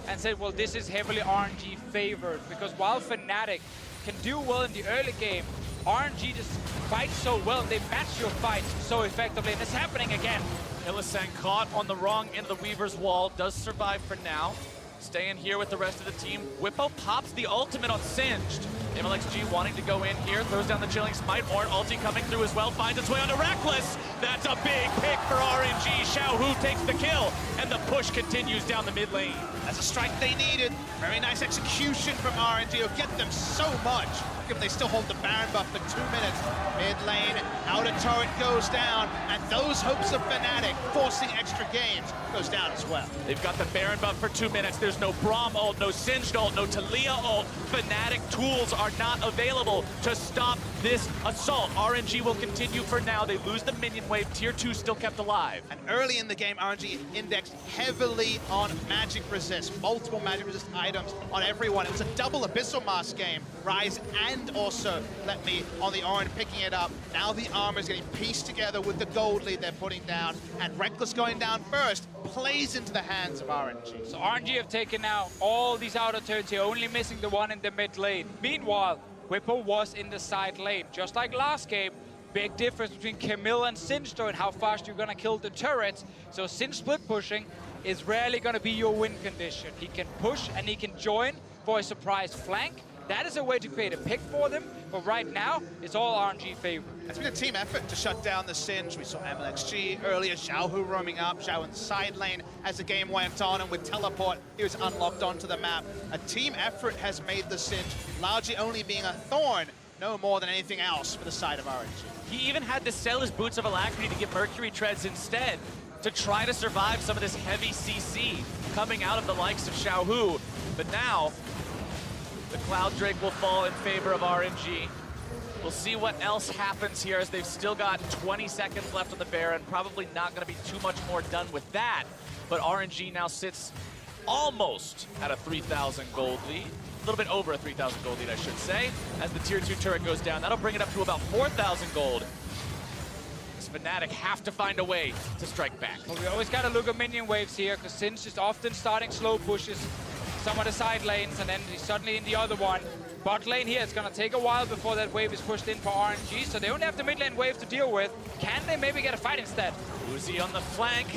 and said, well, this is heavily RNG favored, because while Fnatic can do well in the early game, RNG just fights so well, they match your fight so effectively, and it's happening again. Hylissang caught on the wrong end of the Weaver's wall, does survive for now. Staying here with the rest of the team. Bwipo pops the ultimate on Singed. mlxg wanting to go in here, throws down the Chilling Smite. Ornn ulti coming through as well, finds its way onto Rekkles. That's a big pick for RNG. XiaoHu takes the kill, and the push continues down the mid lane. That's a strike they needed. Very nice execution from RNG. It'll get them so much. Given they still hold the Baron buff for 2 minutes. Mid lane, outer turret goes down, and those hopes of Fnatic forcing extra games goes down as well. They've got the Baron buff for 2 minutes. There's no Braum ult, no Singed ult, no Taliyah ult. Fnatic tools are not available to stop this assault. RNG will continue for now. They lose the minion wave. Tier 2 still kept alive. And early in the game, RNG indexed heavily on magic resist. Multiple magic resist items on everyone. It was a double Abyssal Mask game. Ryze and also LetME on the Ornn picking it up. Now the armor is getting pieced together with the gold lead they're putting down. And Rekkles going down first plays into the hands of RNG. So RNG have taken now all these outer turns here, only missing the one in the mid lane. Meanwhile, Bwipo was in the side lane. Just like last game, big difference between Camille and Singe and how fast you're gonna kill the turrets. So Singe split pushing is rarely gonna be your win condition. He can push and he can join for a surprise flank. That is a way to create a pick for them, but right now, it's all RNG favored. It's been a team effort to shut down the Singe. We saw mlxg earlier, XiaoHu roaming up, Xiao in the side lane as the game went on, and with teleport, he was unlocked onto the map. A team effort has made the Singe largely only being a thorn, no more than anything else for the side of RNG. He even had to sell his Boots of Alacrity to get Mercury Treads instead to try to survive some of this heavy CC coming out of the likes of XiaoHu. But now, the Cloud Drake will fall in favor of RNG. We'll see what else happens here as they've still got 20 seconds left on the Baron. Probably not going to be too much more done with that. But RNG now sits almost at a 3,000 gold lead. little bit over a 3,000 gold lead, I should say, as the tier 2 turret goes down. That'll bring it up to about 4,000 gold. Fnatic have to find a way to strike back. Well, we always got to look at minion waves here, because Singe is often starting slow pushes, some of the side lanes, and then he's suddenly in the other one. Bot lane here, it's going to take a while before that wave is pushed in for RNG, so they only have the mid lane wave to deal with. Can they maybe get a fight instead? Uzi on the flank.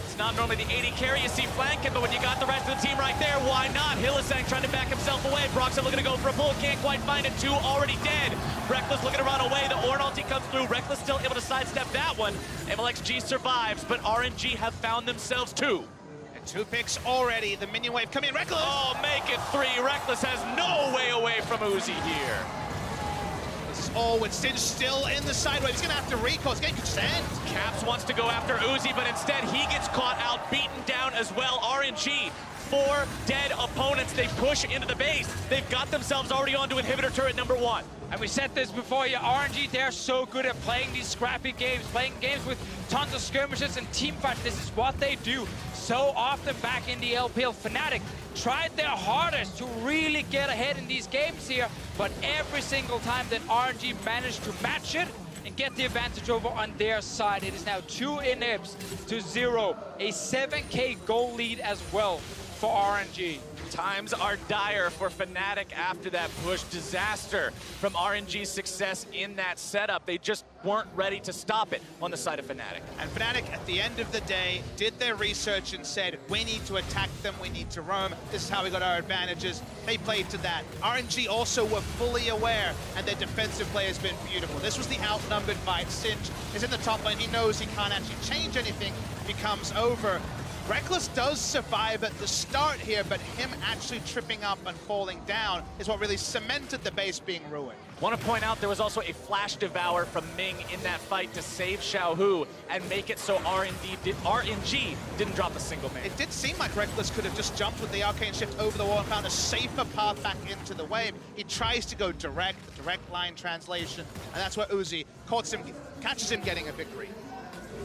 It's not normally the AD carry you see flanking, but when you got the rest of the team right there, why not? Hylissang trying to back himself away. Broxah looking to go for a pull, can't quite find it. 2 already dead. Rekkles looking to run away. The Ornn ulti comes through. Rekkles still able to sidestep that one. mlxg survives, but RNG have found themselves 2. And 2 picks already. The minion wave coming in. Rekkles! Oh, make it 3. Rekkles has no way away from Uzi here. This is all with Singe still in the side wave. He's going to have to recall. He's getting consent. Caps wants to go after Uzi, but instead he gets caught out, beaten down as well. RNG, 4 dead opponents. They push into the base. They've got themselves already onto inhibitor turret number 1. And we said this before, yeah, RNG, they're so good at playing these scrappy games, playing games with tons of skirmishes and team fights. This is what they do so often back in the LPL. Fnatic tried their hardest to really get ahead in these games here, but every single time that RNG managed to match it and get the advantage over on their side. It is now 2 inhibs to 0, a 7k goal lead as well for RNG. Times are dire for Fnatic after that push. Disaster from RNG's success in that setup. They just weren't ready to stop it on the side of Fnatic. And Fnatic, at the end of the day, did their research and said, we need to attack them, we need to roam. This is how we got our advantages. They played to that. RNG also were fully aware, and their defensive play has been beautiful. This was the outnumbered fight. Singe is in the top lane. He knows he can't actually change anything if he comes over. Rekkles does survive at the start here, but him actually tripping up and falling down is what really cemented the base being ruined. Want to point out there was also a flash devour from Ming in that fight to save XiaoHu and make it so RNG didn't drop a single man. It did seem like Rekkles could have just jumped with the arcane shift over the wall and found a safer path back into the wave. He tries to go direct line translation, and that's where Uzi catches him getting a victory.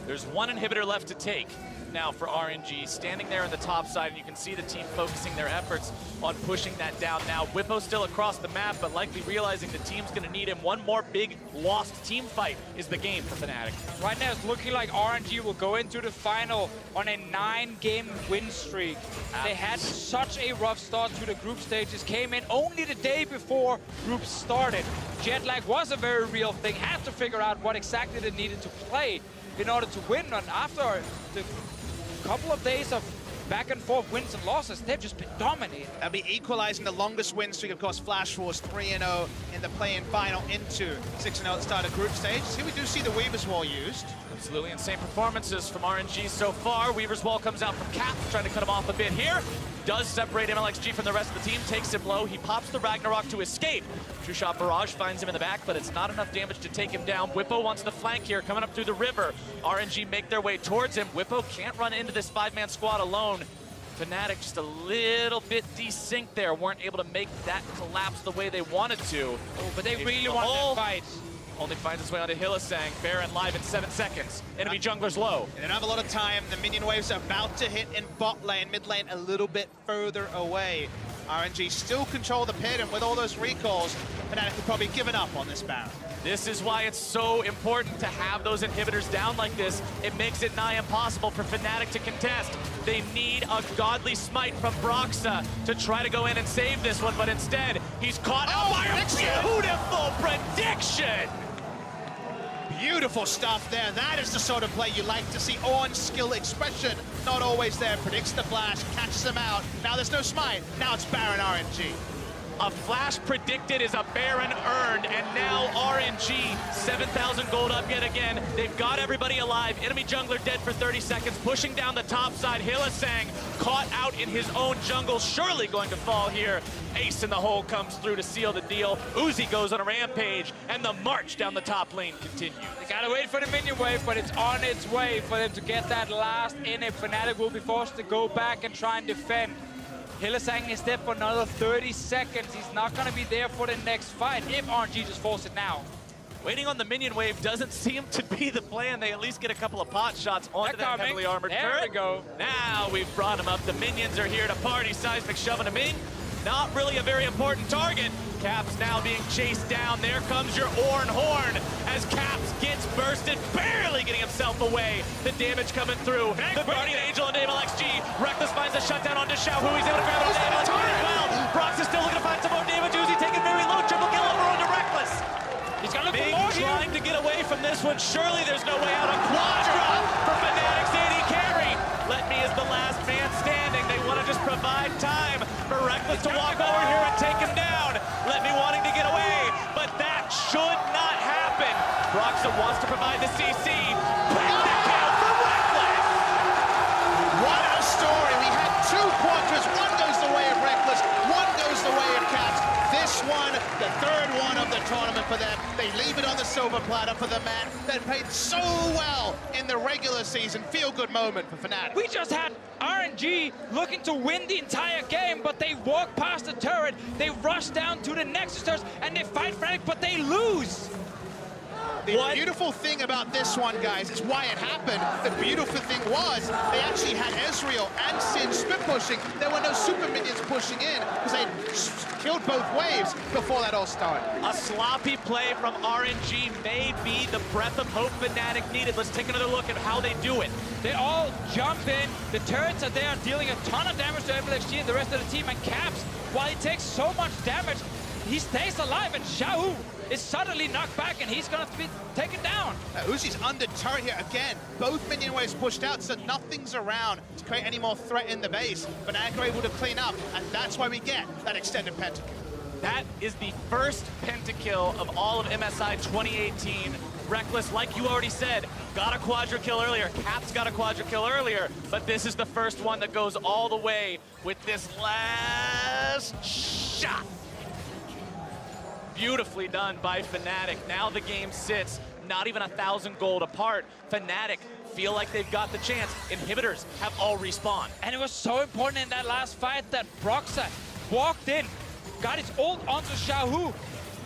There's 1 inhibitor left to take now for RNG, standing there on the top side, and you can see the team focusing their efforts on pushing that down now. Bwipo still across the map, but likely realizing the team's going to need him. One more big lost team fight is the game for Fnatic. Right now, it's looking like RNG will go into the final on a 9-game win streak. They had such a rough start to the group stages, came in only the day before groups started. Jet lag was a very real thing, had to figure out what exactly they needed to play in order to win, and after the couple of days of back and forth wins and losses, they've just been dominating. They'll be equalizing the longest win streak, of course. Flash Wars 3-0 in the play-in final into 6-0 at the start of group stage. Here we do see the Weaver's Wall used. Absolutely insane performances from RNG so far. Weaver's Wall comes out from Cap, trying to cut him off a bit here. Does separate mlxg from the rest of the team, takes him low. He pops the Ragnarok to escape. True Shot Barrage finds him in the back, but it's not enough damage to take him down. Bwipo wants the flank here, coming up through the river. RNG make their way towards him. Bwipo can't run into this 5-man squad alone. Fnatic just a little bit desynced there, weren't able to make that collapse the way they wanted to. Oh, but they really want that fight. Only finds its way onto Hylissang. Baron live in 7 seconds. Enemy jungler's low. They don't have a lot of time. The minion waves are about to hit in bot lane, mid lane a little bit further away. RNG still control the pit, and with all those recalls, Fnatic could probably give it up on this Baron. This is why it's so important to have those inhibitors down like this. It makes it nigh impossible for Fnatic to contest. They need a godly smite from Broxah to try to go in and save this one, but instead, he's caught out by a beautiful prediction! Beautiful stuff there. That is the sort of play you like to see. Ornn's skill expression, not always there. Predicts the flash, catches him out. Now there's no smite. Now it's Baron RNG. A flash predicted is a Baron earned, and now RNG, 7,000 gold up yet again. They've got everybody alive. Enemy jungler dead for 30 seconds, pushing down the top side. Hylissang caught out in his own jungle, surely going to fall here. Ace in the hole comes through to seal the deal. Uzi goes on a rampage, and the march down the top lane continues. They gotta wait for the minion wave, but it's on its way for them to get that last in it. Fnatic will be forced to go back and try and defend. Hylissang is dead for another 30 seconds. He's not going to be there for the next fight if RNG just force it now. Waiting on the minion wave doesn't seem to be the plan. They at least get a couple of pot shots onto that heavily armored turret. There we go. Now we've brought him up. The minions are here to party. Seismic shoving him in. not really a very important target. Caps now being chased down. There comes your Ornn horn as Caps gets bursted, barely getting himself away. The damage coming through. The Guardian Angel into mlxg. Rekkles finds a shutdown onto XiaoHu. He's able to grab it on mlxg as well. Broxah still looking to find some more damage. Uzi taking very low. Triple kill over onto Rekkles. He's gonna look Ming for more trying to get away from this one. Surely there's no way out. A Quadra for Fnatic's AD carry. LetME is the last man standing. They want to just provide time for Rekkles to walk over here and take him down. LetME wanting to get away, but that should not happen. Broxah wants to provide the CC. Pentakill for Rekkles. What a story. We had two Quadras. One goes the way of Rekkles, one goes the way of Caps. This one, the third one of the tournament for them. They leave it on the silver platter for the man that played so well in the regular season. Feel-good moment for Fnatic. We just had RNG looking to win the entire game, but they walk past the turret, they rush down to the Nexus turret, and they fight Fnatic, but they lose. The beautiful thing about this one, guys, is why it happened. The beautiful thing was they actually had Ezreal and Sin split pushing. There were no super minions pushing in because they killed both waves before that all started. A sloppy play from RNG may be the breath of hope Fnatic needed. Let's take another look at how they do it. They all jump in, the turrets are there dealing a ton of damage to mlxg and the rest of the team, and Caps, while he takes so much damage, he stays alive, and XiaoHu is suddenly knocked back, and he's gonna be taken down. Uzi's under turret here again. Both minion waves pushed out, so nothing's around to create any more threat in the base. But Fnatic are able to clean up, and that's why we get that extended pentakill. That is the first pentakill of all of MSI 2018. Rekkles, like you already said, got a quadra kill earlier. Caps got a quadra kill earlier, but this is the first one that goes all the way with this last shot. Beautifully done by Fnatic. Now the game sits not even 1,000 gold apart. Fnatic feel like they've got the chance. Inhibitors have all respawned. And it was so important in that last fight that Broxah walked in, got his ult onto XiaoHu,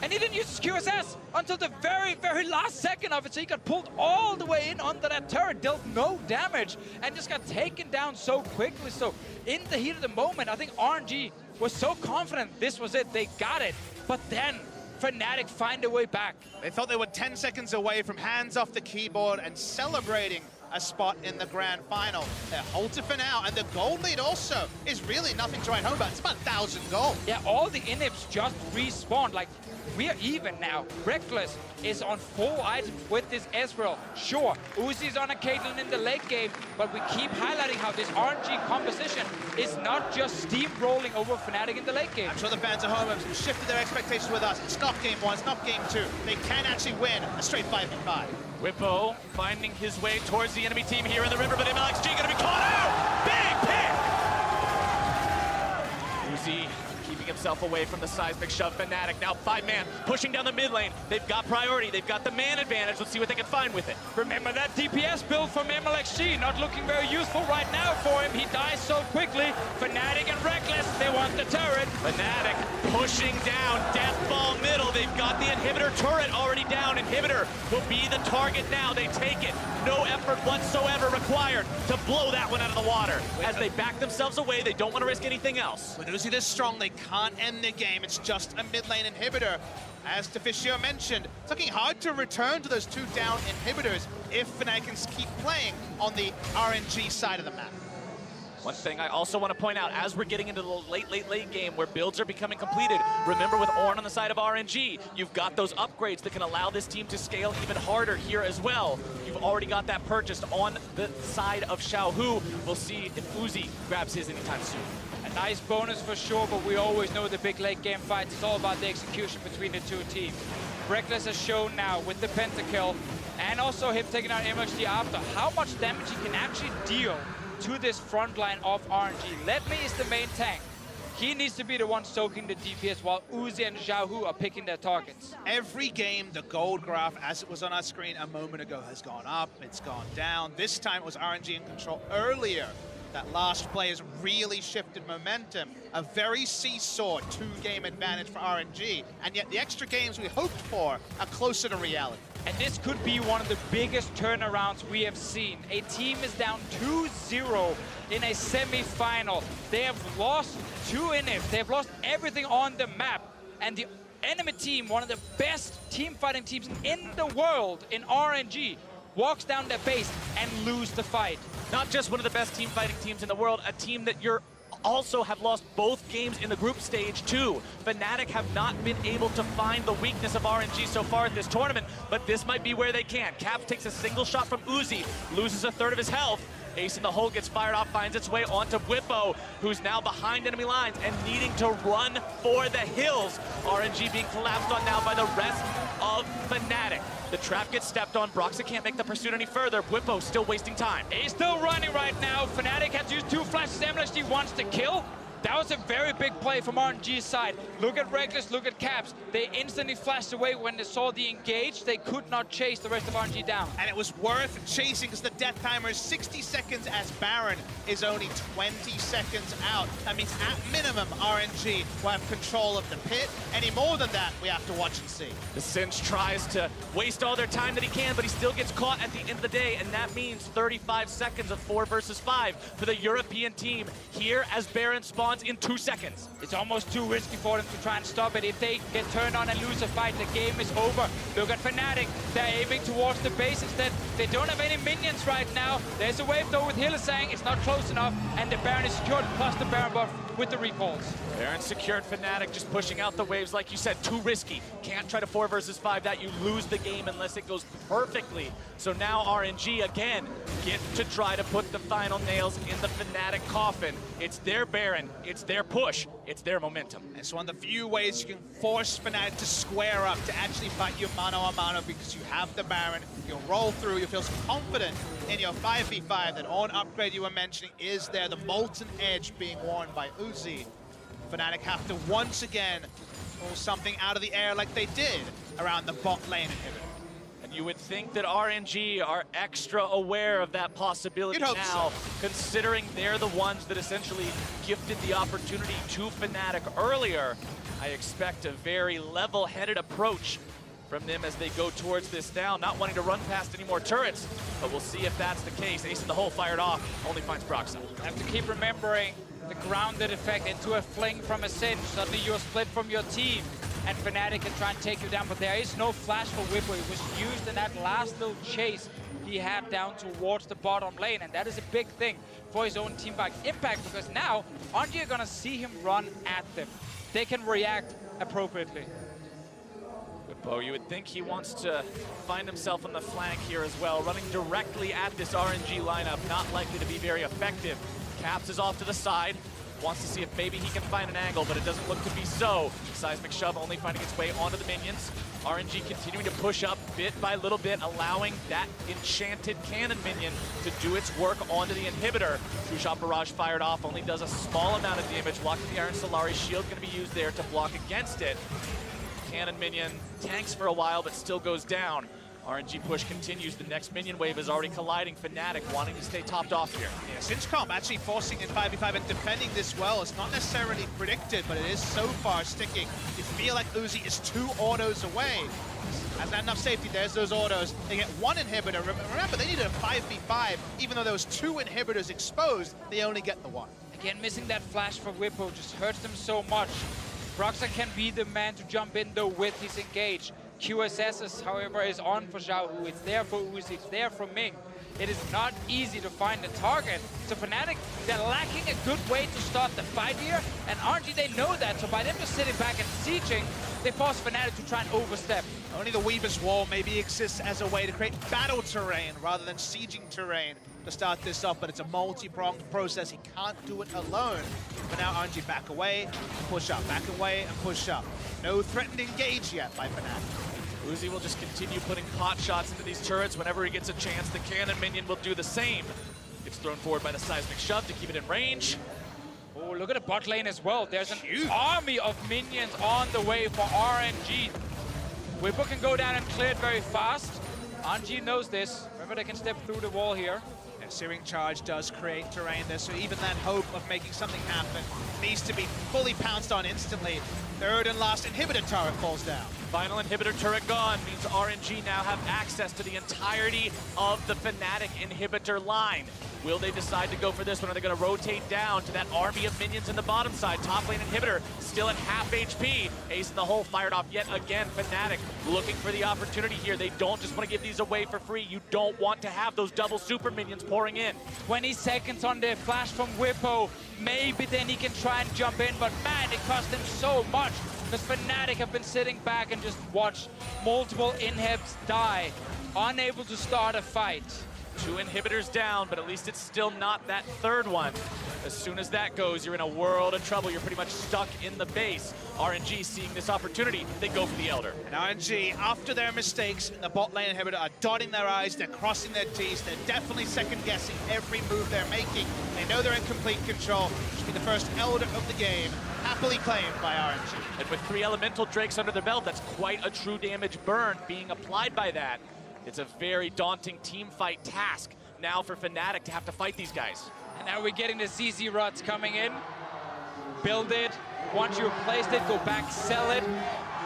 and he didn't use his QSS until the very, very last second of it, so he got pulled all the way in onto that turret, dealt no damage, and just got taken down so quickly. So in the heat of the moment, I think RNG was so confident this was it, they got it, but then Fnatic find a way back. They thought they were 10 seconds away from hands off the keyboard and celebrating a spot in the grand final. They're halted for now, and the gold lead also is really nothing to write home about. It's about 1,000 gold. Yeah, all the inhibs just respawned. Like, we are even now. Rekkles is on 4 items with this Ezreal. Sure, Uzi's on a Caitlyn in the late game, but we keep highlighting how this RNG composition is not just steamrolling over Fnatic in the late game. I'm sure the fans at home have shifted their expectations with us. It's not game 1, it's not game 2. They can actually win a straight 5v5. Bwipo finding his way towards the enemy team here in the river, but mlxg gonna be caught out! Big pick! Uzi keeping himself away from the seismic shove. Fnatic now 5-man pushing down the mid lane. They've got priority, they've got the man advantage. Let's see what they can find with it. Remember that DPS build from mlxg, not looking very useful right now for him. He dies so quickly. Fnatic and Rekkles, they want the turret. Fnatic pushing down, death ball middle. They've got the inhibitor turret already down. Inhibitor will be the target now. They take it. No effort whatsoever required to blow that one out of the water. As they back themselves away, they don't want to risk anything else. With Uzi this strong, they can't end the game. It's just a mid lane inhibitor. As Deficio mentioned, it's looking hard to return to those 2 down inhibitors if Fnatic can keep playing on the RNG side of the map. One thing I also want to point out, as we're getting into the late game where builds are becoming completed, remember with Ornn on the side of RNG, you've got those upgrades that can allow this team to scale even harder here as well. You've already got that purchased on the side of XiaoHu. We'll see if Uzi grabs his anytime soon. A nice bonus for sure, but we always know the big late game fights. It's all about the execution between the 2 teams. Rekkles has shown now with the pentakill, and also him taking out mlxg after, how much damage he can actually deal to this front line of RNG. LetME is the main tank. He needs to be the one soaking the DPS while Uzi and XiaoHu are picking their targets. Every game, the gold graph, as it was on our screen a moment ago, has gone up, it's gone down. This time it was RNG in control earlier. That last play has really shifted momentum. A very seesaw 2-game advantage for RNG, and yet the extra games we hoped for are closer to reality. And this could be one of the biggest turnarounds we have seen. A team is down 2-0 in a semi-final. They have lost 2 inhibs. They have lost everything on the map. And the enemy team, one of the best team fighting teams in the world in RNG, walks down their base and lose the fight. Not just one of the best team fighting teams in the world, a team that you're also have lost both games in the group stage too. Fnatic have not been able to find the weakness of RNG so far at this tournament, but this might be where they can. Caps takes a single shot from Uzi, loses a third of his health. Ace in the hole gets fired off, finds its way onto Bwipo, who's now behind enemy lines and needing to run for the hills. RNG being collapsed on now by the rest of Fnatic. The trap gets stepped on. Broxah can't make the pursuit any further. Bwipo still wasting time. He's still running right now. Fnatic has used 2 flashes. mlxg wants to kill. That was a very big play from RNG's side. Look at Rekkles, look at Caps. They instantly flashed away when they saw the engage. They could not chase the rest of RNG down. And it was worth chasing because the death timer is 60 seconds as Baron is only 20 seconds out. That means at minimum RNG will have control of the pit. Any more than that, we have to watch and see. The Cinch tries to waste all their time that he can, but he still gets caught at the end of the day, and that means 35 seconds of 4 versus 5 for the European team here as Baron spawns in 2 seconds. It's almost too risky for them to try and stop it. If they get turned on and lose a fight, the game is over. Look at Fnatic. They're aiming towards the base instead. They don't have any minions right now. There's a wave though with Hylissang. It's not close enough, and the Baron is secured, plus the Baron buff with the recalls. Baron secured. Fnatic just pushing out the waves, like you said, too risky. Can't try to 4 versus 5 that. You lose the game unless it goes perfectly. So now RNG again get to try to put the final nails in the Fnatic coffin. It's their Baron, it's their push, it's their momentum. It's one of the few ways you can force Fnatic to square up, to actually fight you mano-a-mano, because you have the Baron, you'll roll through, you feel so confident in your 5v5. That Ornn upgrade you were mentioning is there, the Molten Edge being worn by Uzi. Fnatic have to once again pull something out of the air like they did around the bot lane inhibitor. And you would think that RNG are extra aware of that possibility now, so, considering they're the ones that essentially gifted the opportunity to Fnatic earlier. I expect a very level-headed approach from them as they go towards this now, not wanting to run past any more turrets, but we'll see if that's the case. Ace in the hole fired off, only finds Broxah. Have to keep remembering the grounded effect into a fling from a Cinch. Suddenly you're split from your team, and Fnatic can try and take you down, but there is no flash for Bwipo. It was used in that last little chase he had down towards the bottom lane, and that is a big thing for his own team back impact, because now RNG are gonna see him run at them. They can react appropriately. Bwipo, you would think he wants to find himself on the flank here as well, running directly at this RNG lineup, not likely to be very effective. Caps is off to the side, wants to see if maybe he can find an angle, but it doesn't look to be so. Seismic shove only finding its way onto the minions. RNG continuing to push up bit by little bit, allowing that enchanted cannon minion to do its work onto the inhibitor. True Shot Barrage fired off, only does a small amount of damage, blocking the Iron Solari. Shield going to be used there to block against it. Cannon minion tanks for a while, but still goes down. RNG push continues. The next minion wave is already colliding. Fnatic wanting to stay topped off here. Yeah, Cinch Comp actually forcing in 5v5 and defending this well. It's not necessarily predicted, but it is so far sticking. You feel like Uzi is 2 autos away. Has not enough safety. There's those autos. They get 1 inhibitor. Remember, they needed a 5v5. Even though there was 2 inhibitors exposed, they only get the 1. Again, missing that flash for Bwipo just hurts them so much. Broxah can be the man to jump in though with his engage. QSS, however, is on for XiaoHu. It's there for Uzi, it's there for Ming. It is not easy to find the target. So Fnatic, they're lacking a good way to start the fight here, and RNG, they know that. So by them just sitting back and sieging, they force Fnatic to try and overstep. Only the Weaver's Wall maybe exists as a way to create battle terrain rather than sieging terrain to start this up, but it's a multi-pronged process. He can't do it alone. But now RNG back away, push up, back away, and push up. No threatened engage yet by Fnatic. Uzi will just continue putting pot shots into these turrets whenever he gets a chance. The cannon minion will do the same. Gets thrown forward by the seismic shove to keep it in range. Oh, look at the bot lane as well. There's an army of minions on the way for RNG. Bwipo can go down and clear it very fast. RNG knows this. Remember, they can step through the wall here. Searing Charge does create terrain there, so even that hope of making something happen needs to be fully pounced on instantly. Third and last inhibitor turret falls down. Final inhibitor turret gone means RNG now have access to the entirety of the Fnatic inhibitor line. Will they decide to go for this one? Are they going to rotate down to that army of minions in the bottom side? Top lane inhibitor still at half HP. Ace in the hole fired off yet again. Fnatic looking for the opportunity here. They don't just want to give these away for free. You don't want to have those double super minions pouring in. 20 seconds on the flash from Bwipo. Maybe then he can try and jump in, but man, it cost him so much because Fnatic have been sitting back and just watched multiple inhibs die, unable to start a fight. 2 inhibitors down, but at least it's still not that third one. As soon as that goes, you're in a world of trouble. You're pretty much stuck in the base. RNG seeing this opportunity, they go for the Elder. And RNG, after their mistakes in the bot lane inhibitor, are dotting their I's, they're crossing their T's, they're definitely second-guessing every move they're making. They know they're in complete control. Should be the first Elder of the game, happily claimed by RNG. And with 3 elemental drakes under their belt, that's quite a true damage burn being applied by that. It's a very daunting team fight task now for Fnatic to have to fight these guys. And now we're getting the ZZ rods coming in. Build it. Once you've placed it, go back, sell it.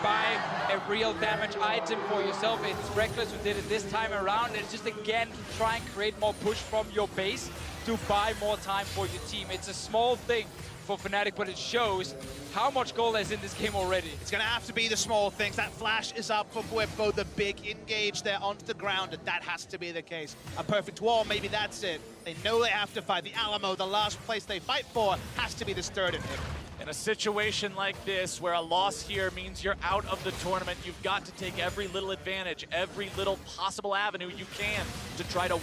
Buy a real damage item for yourself. It's Rekkles who did it this time around. It's just, again, to try and create more push from your base to buy more time for your team. It's a small thing for Fnatic, but it shows how much gold is in this game already. It's going to have to be the small things. That flash is up for Bwipo, the big engage there onto the ground, and that has to be the case. A perfect wall, maybe that's it. They know they have to fight. The Alamo, the last place they fight for, has to be this third inhibitor. In a situation like this, where a loss here means you're out of the tournament, you've got to take every little advantage, every little possible avenue you can to try to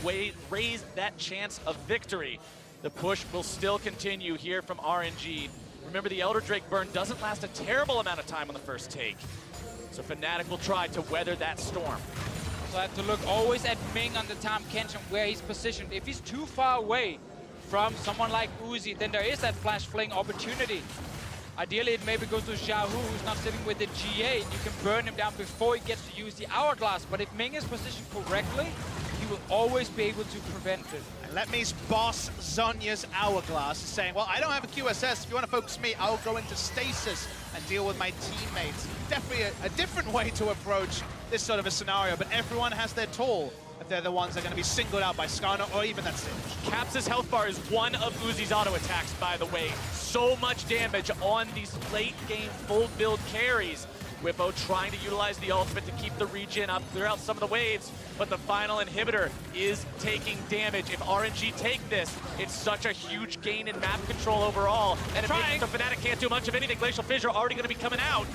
raise that chance of victory. The push will still continue here from RNG. Remember, the Elder Drake burn doesn't last a terrible amount of time on the first take. So Fnatic will try to weather that storm. So I have to look always at Ming on the Tahm Kench and where he's positioned. If he's too far away from someone like Uzi, then there is that flash fling opportunity. Ideally, it maybe goes to XiaoHu, who's not sitting with the GA. You can burn him down before he gets to use the Hourglass. But if Ming is positioned correctly, he will always be able to prevent it. And LetMe's boss, Zhonya's Hourglass, is saying, well, I don't have a QSS. If you want to focus me, I'll go into stasis and deal with my teammates. Definitely a different way to approach this sort of a scenario, but everyone has their tool if they're the ones that are going to be singled out by Skarner or even that Sage. Caps' health bar is one of Uzi's auto attacks, by the way. So much damage on these late game full build carries. Bwipo trying to utilize the ultimate to keep the regen up, clear out some of the waves, but the final inhibitor is taking damage. If RNG take this, it's such a huge gain in map control overall, and it means the Fnatic can't do much of anything. Glacial Fissure already going to be coming out.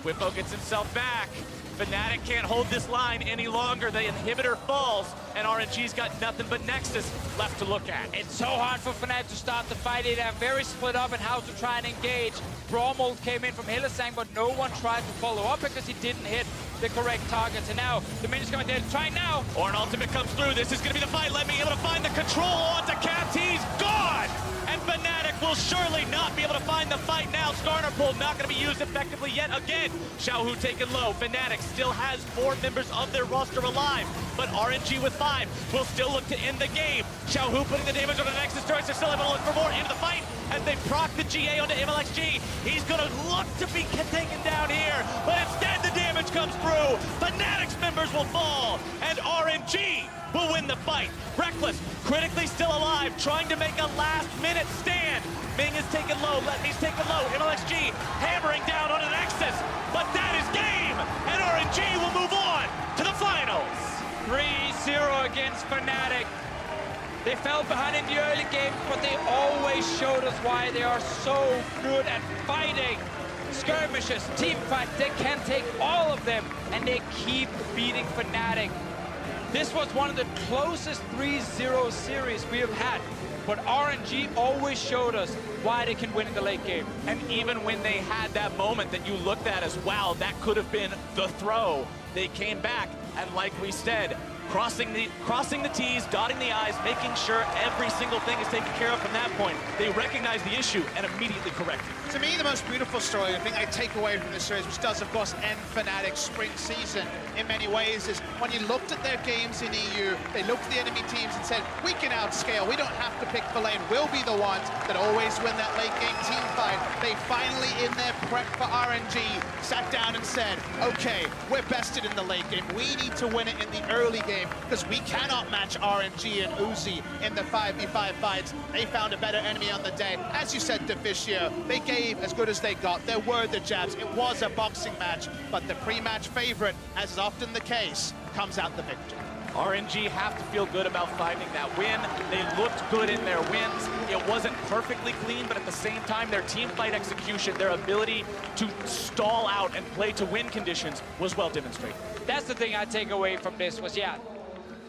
Bwipo gets himself back. Fnatic can't hold this line any longer. The inhibitor falls, and RNG's got nothing but Nexus left to look at. It's so hard for Fnatic to start the fight. They're very split up in how to try and engage. Braum came in from Hylissang, but no one tried to follow up because he didn't hit the correct targets. And now the minion's coming there. Try now. Ornn ultimate comes through. This is going to be the fight. LetME able to find the control onto Caps. He's gone! And Fnatic will surely not be able to find the fight now. Skarner pull not going to be used effectively yet again. XiaoHu taken low. Fnatic still has 4 members of their roster alive, but RNG with 5 will still look to end the game. XiaoHu putting the damage on the Nexus turrets. They're still able to look for more into the fight as they proc the GA onto mlxg. He's going to look to be taken down here, but instead the damage comes through. Fnatic's members will fall, and RNG will win the fight. Rekkles, critically still alive, trying to make a last-minute stand. Ming is taken low, LetMe's taken low, mlxg hammering down on the Nexus, but that is game, and RNG will move on to the finals. 3-0 against Fnatic. They fell behind in the early game, but they always showed us why they are so good at fighting. Skirmishes, team fight, they can take all of them, and they keep beating Fnatic. This was one of the closest 3-0 series we have had, but RNG always showed us why they can win in the late game. And even when they had that moment that you looked at as, wow, that could have been the throw, they came back, and like we said, crossing the T's, dotting the I's, making sure every single thing is taken care of from that point. They recognize the issue and immediately correct it. To me, the most beautiful story, I think I take away from this series, which does, of course, end Fnatic's spring season in many ways, is when you looked at their games in EU, they looked at the enemy teams and said, we can outscale, we don't have to pick the lane, we'll be the ones that always win that late game team fight. They finally, in their prep for RNG, sat down and said, okay, we're bested in the late game, we need to win it in the early game, because we cannot match RNG and Uzi in the 5v5 fights. They found a better enemy on the day. As you said, Deficio, they gave as good as they got. There were the jabs. It was a boxing match, but the pre-match favorite, as is often the case, comes out the victor. RNG have to feel good about finding that win. They looked good in their wins. It wasn't perfectly clean, but at the same time, their team fight execution, their ability to stall out and play to win conditions was well demonstrated. That's the thing I take away from this was, yeah,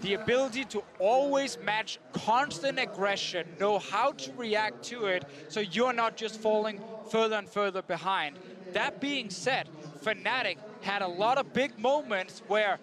the ability to always match constant aggression, know how to react to it, so you're not just falling further and further behind. That being said, Fnatic had a lot of big moments where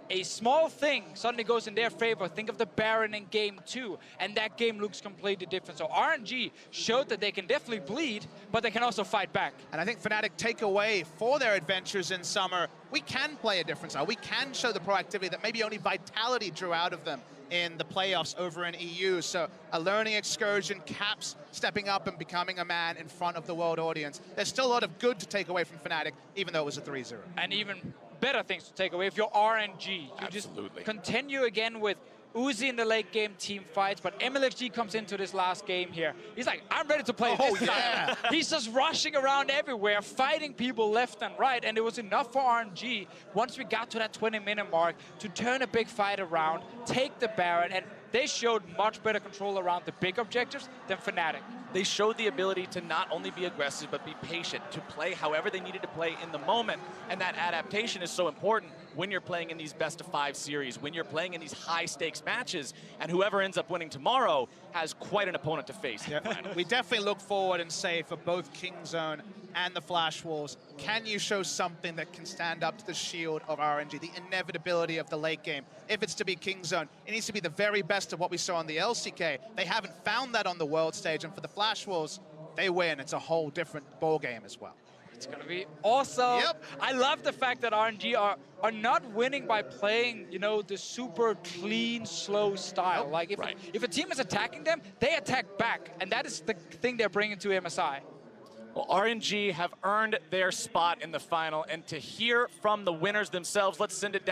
a small thing suddenly goes in their favor. Think of the Baron in game 2, and that game looks completely different. So RNG showed that they can definitely bleed, but they can also fight back. And I think Fnatic take away for their adventures in summer, we can play a different style. We can show the proactivity that maybe only Vitality drew out of them in the playoffs over in EU. So a learning excursion, Caps stepping up and becoming a man in front of the world audience. There's still a lot of good to take away from Fnatic, even though it was a 3-0. And even better things to take away. If you're RNG, you Absolutely. just continue again with Uzi in the late game team fights, but mlxg comes into this last game here. He's like, I'm ready to play this time. He's just rushing around everywhere, fighting people left and right, and it was enough for RNG, once we got to that 20-minute mark, to turn a big fight around, take the Baron, and they showed much better control around the big objectives than Fnatic. They showed the ability to not only be aggressive, but be patient, to play however they needed to play in the moment. And that adaptation is so important when you're playing in these best-of-5 series, when you're playing in these high-stakes matches, and whoever ends up winning tomorrow has quite an opponent to face. We definitely look forward and say for both Kingzone and the Flash Wolves, can you show something that can stand up to the shield of RNG, the inevitability of the late game? If it's to be Kingzone, it needs to be the very best of what we saw on the LCK. They haven't found that on the world stage, and for the Flash Wolves, they win. It's a whole different ball game as well. It's going to be awesome. Yep. I love the fact that RNG are not winning by playing, you know, the super clean, slow style. Like, if a team is attacking them, they attack back, and that is the thing they're bringing to MSI. Well, RNG have earned their spot in the final, and to hear from the winners themselves, let's send it down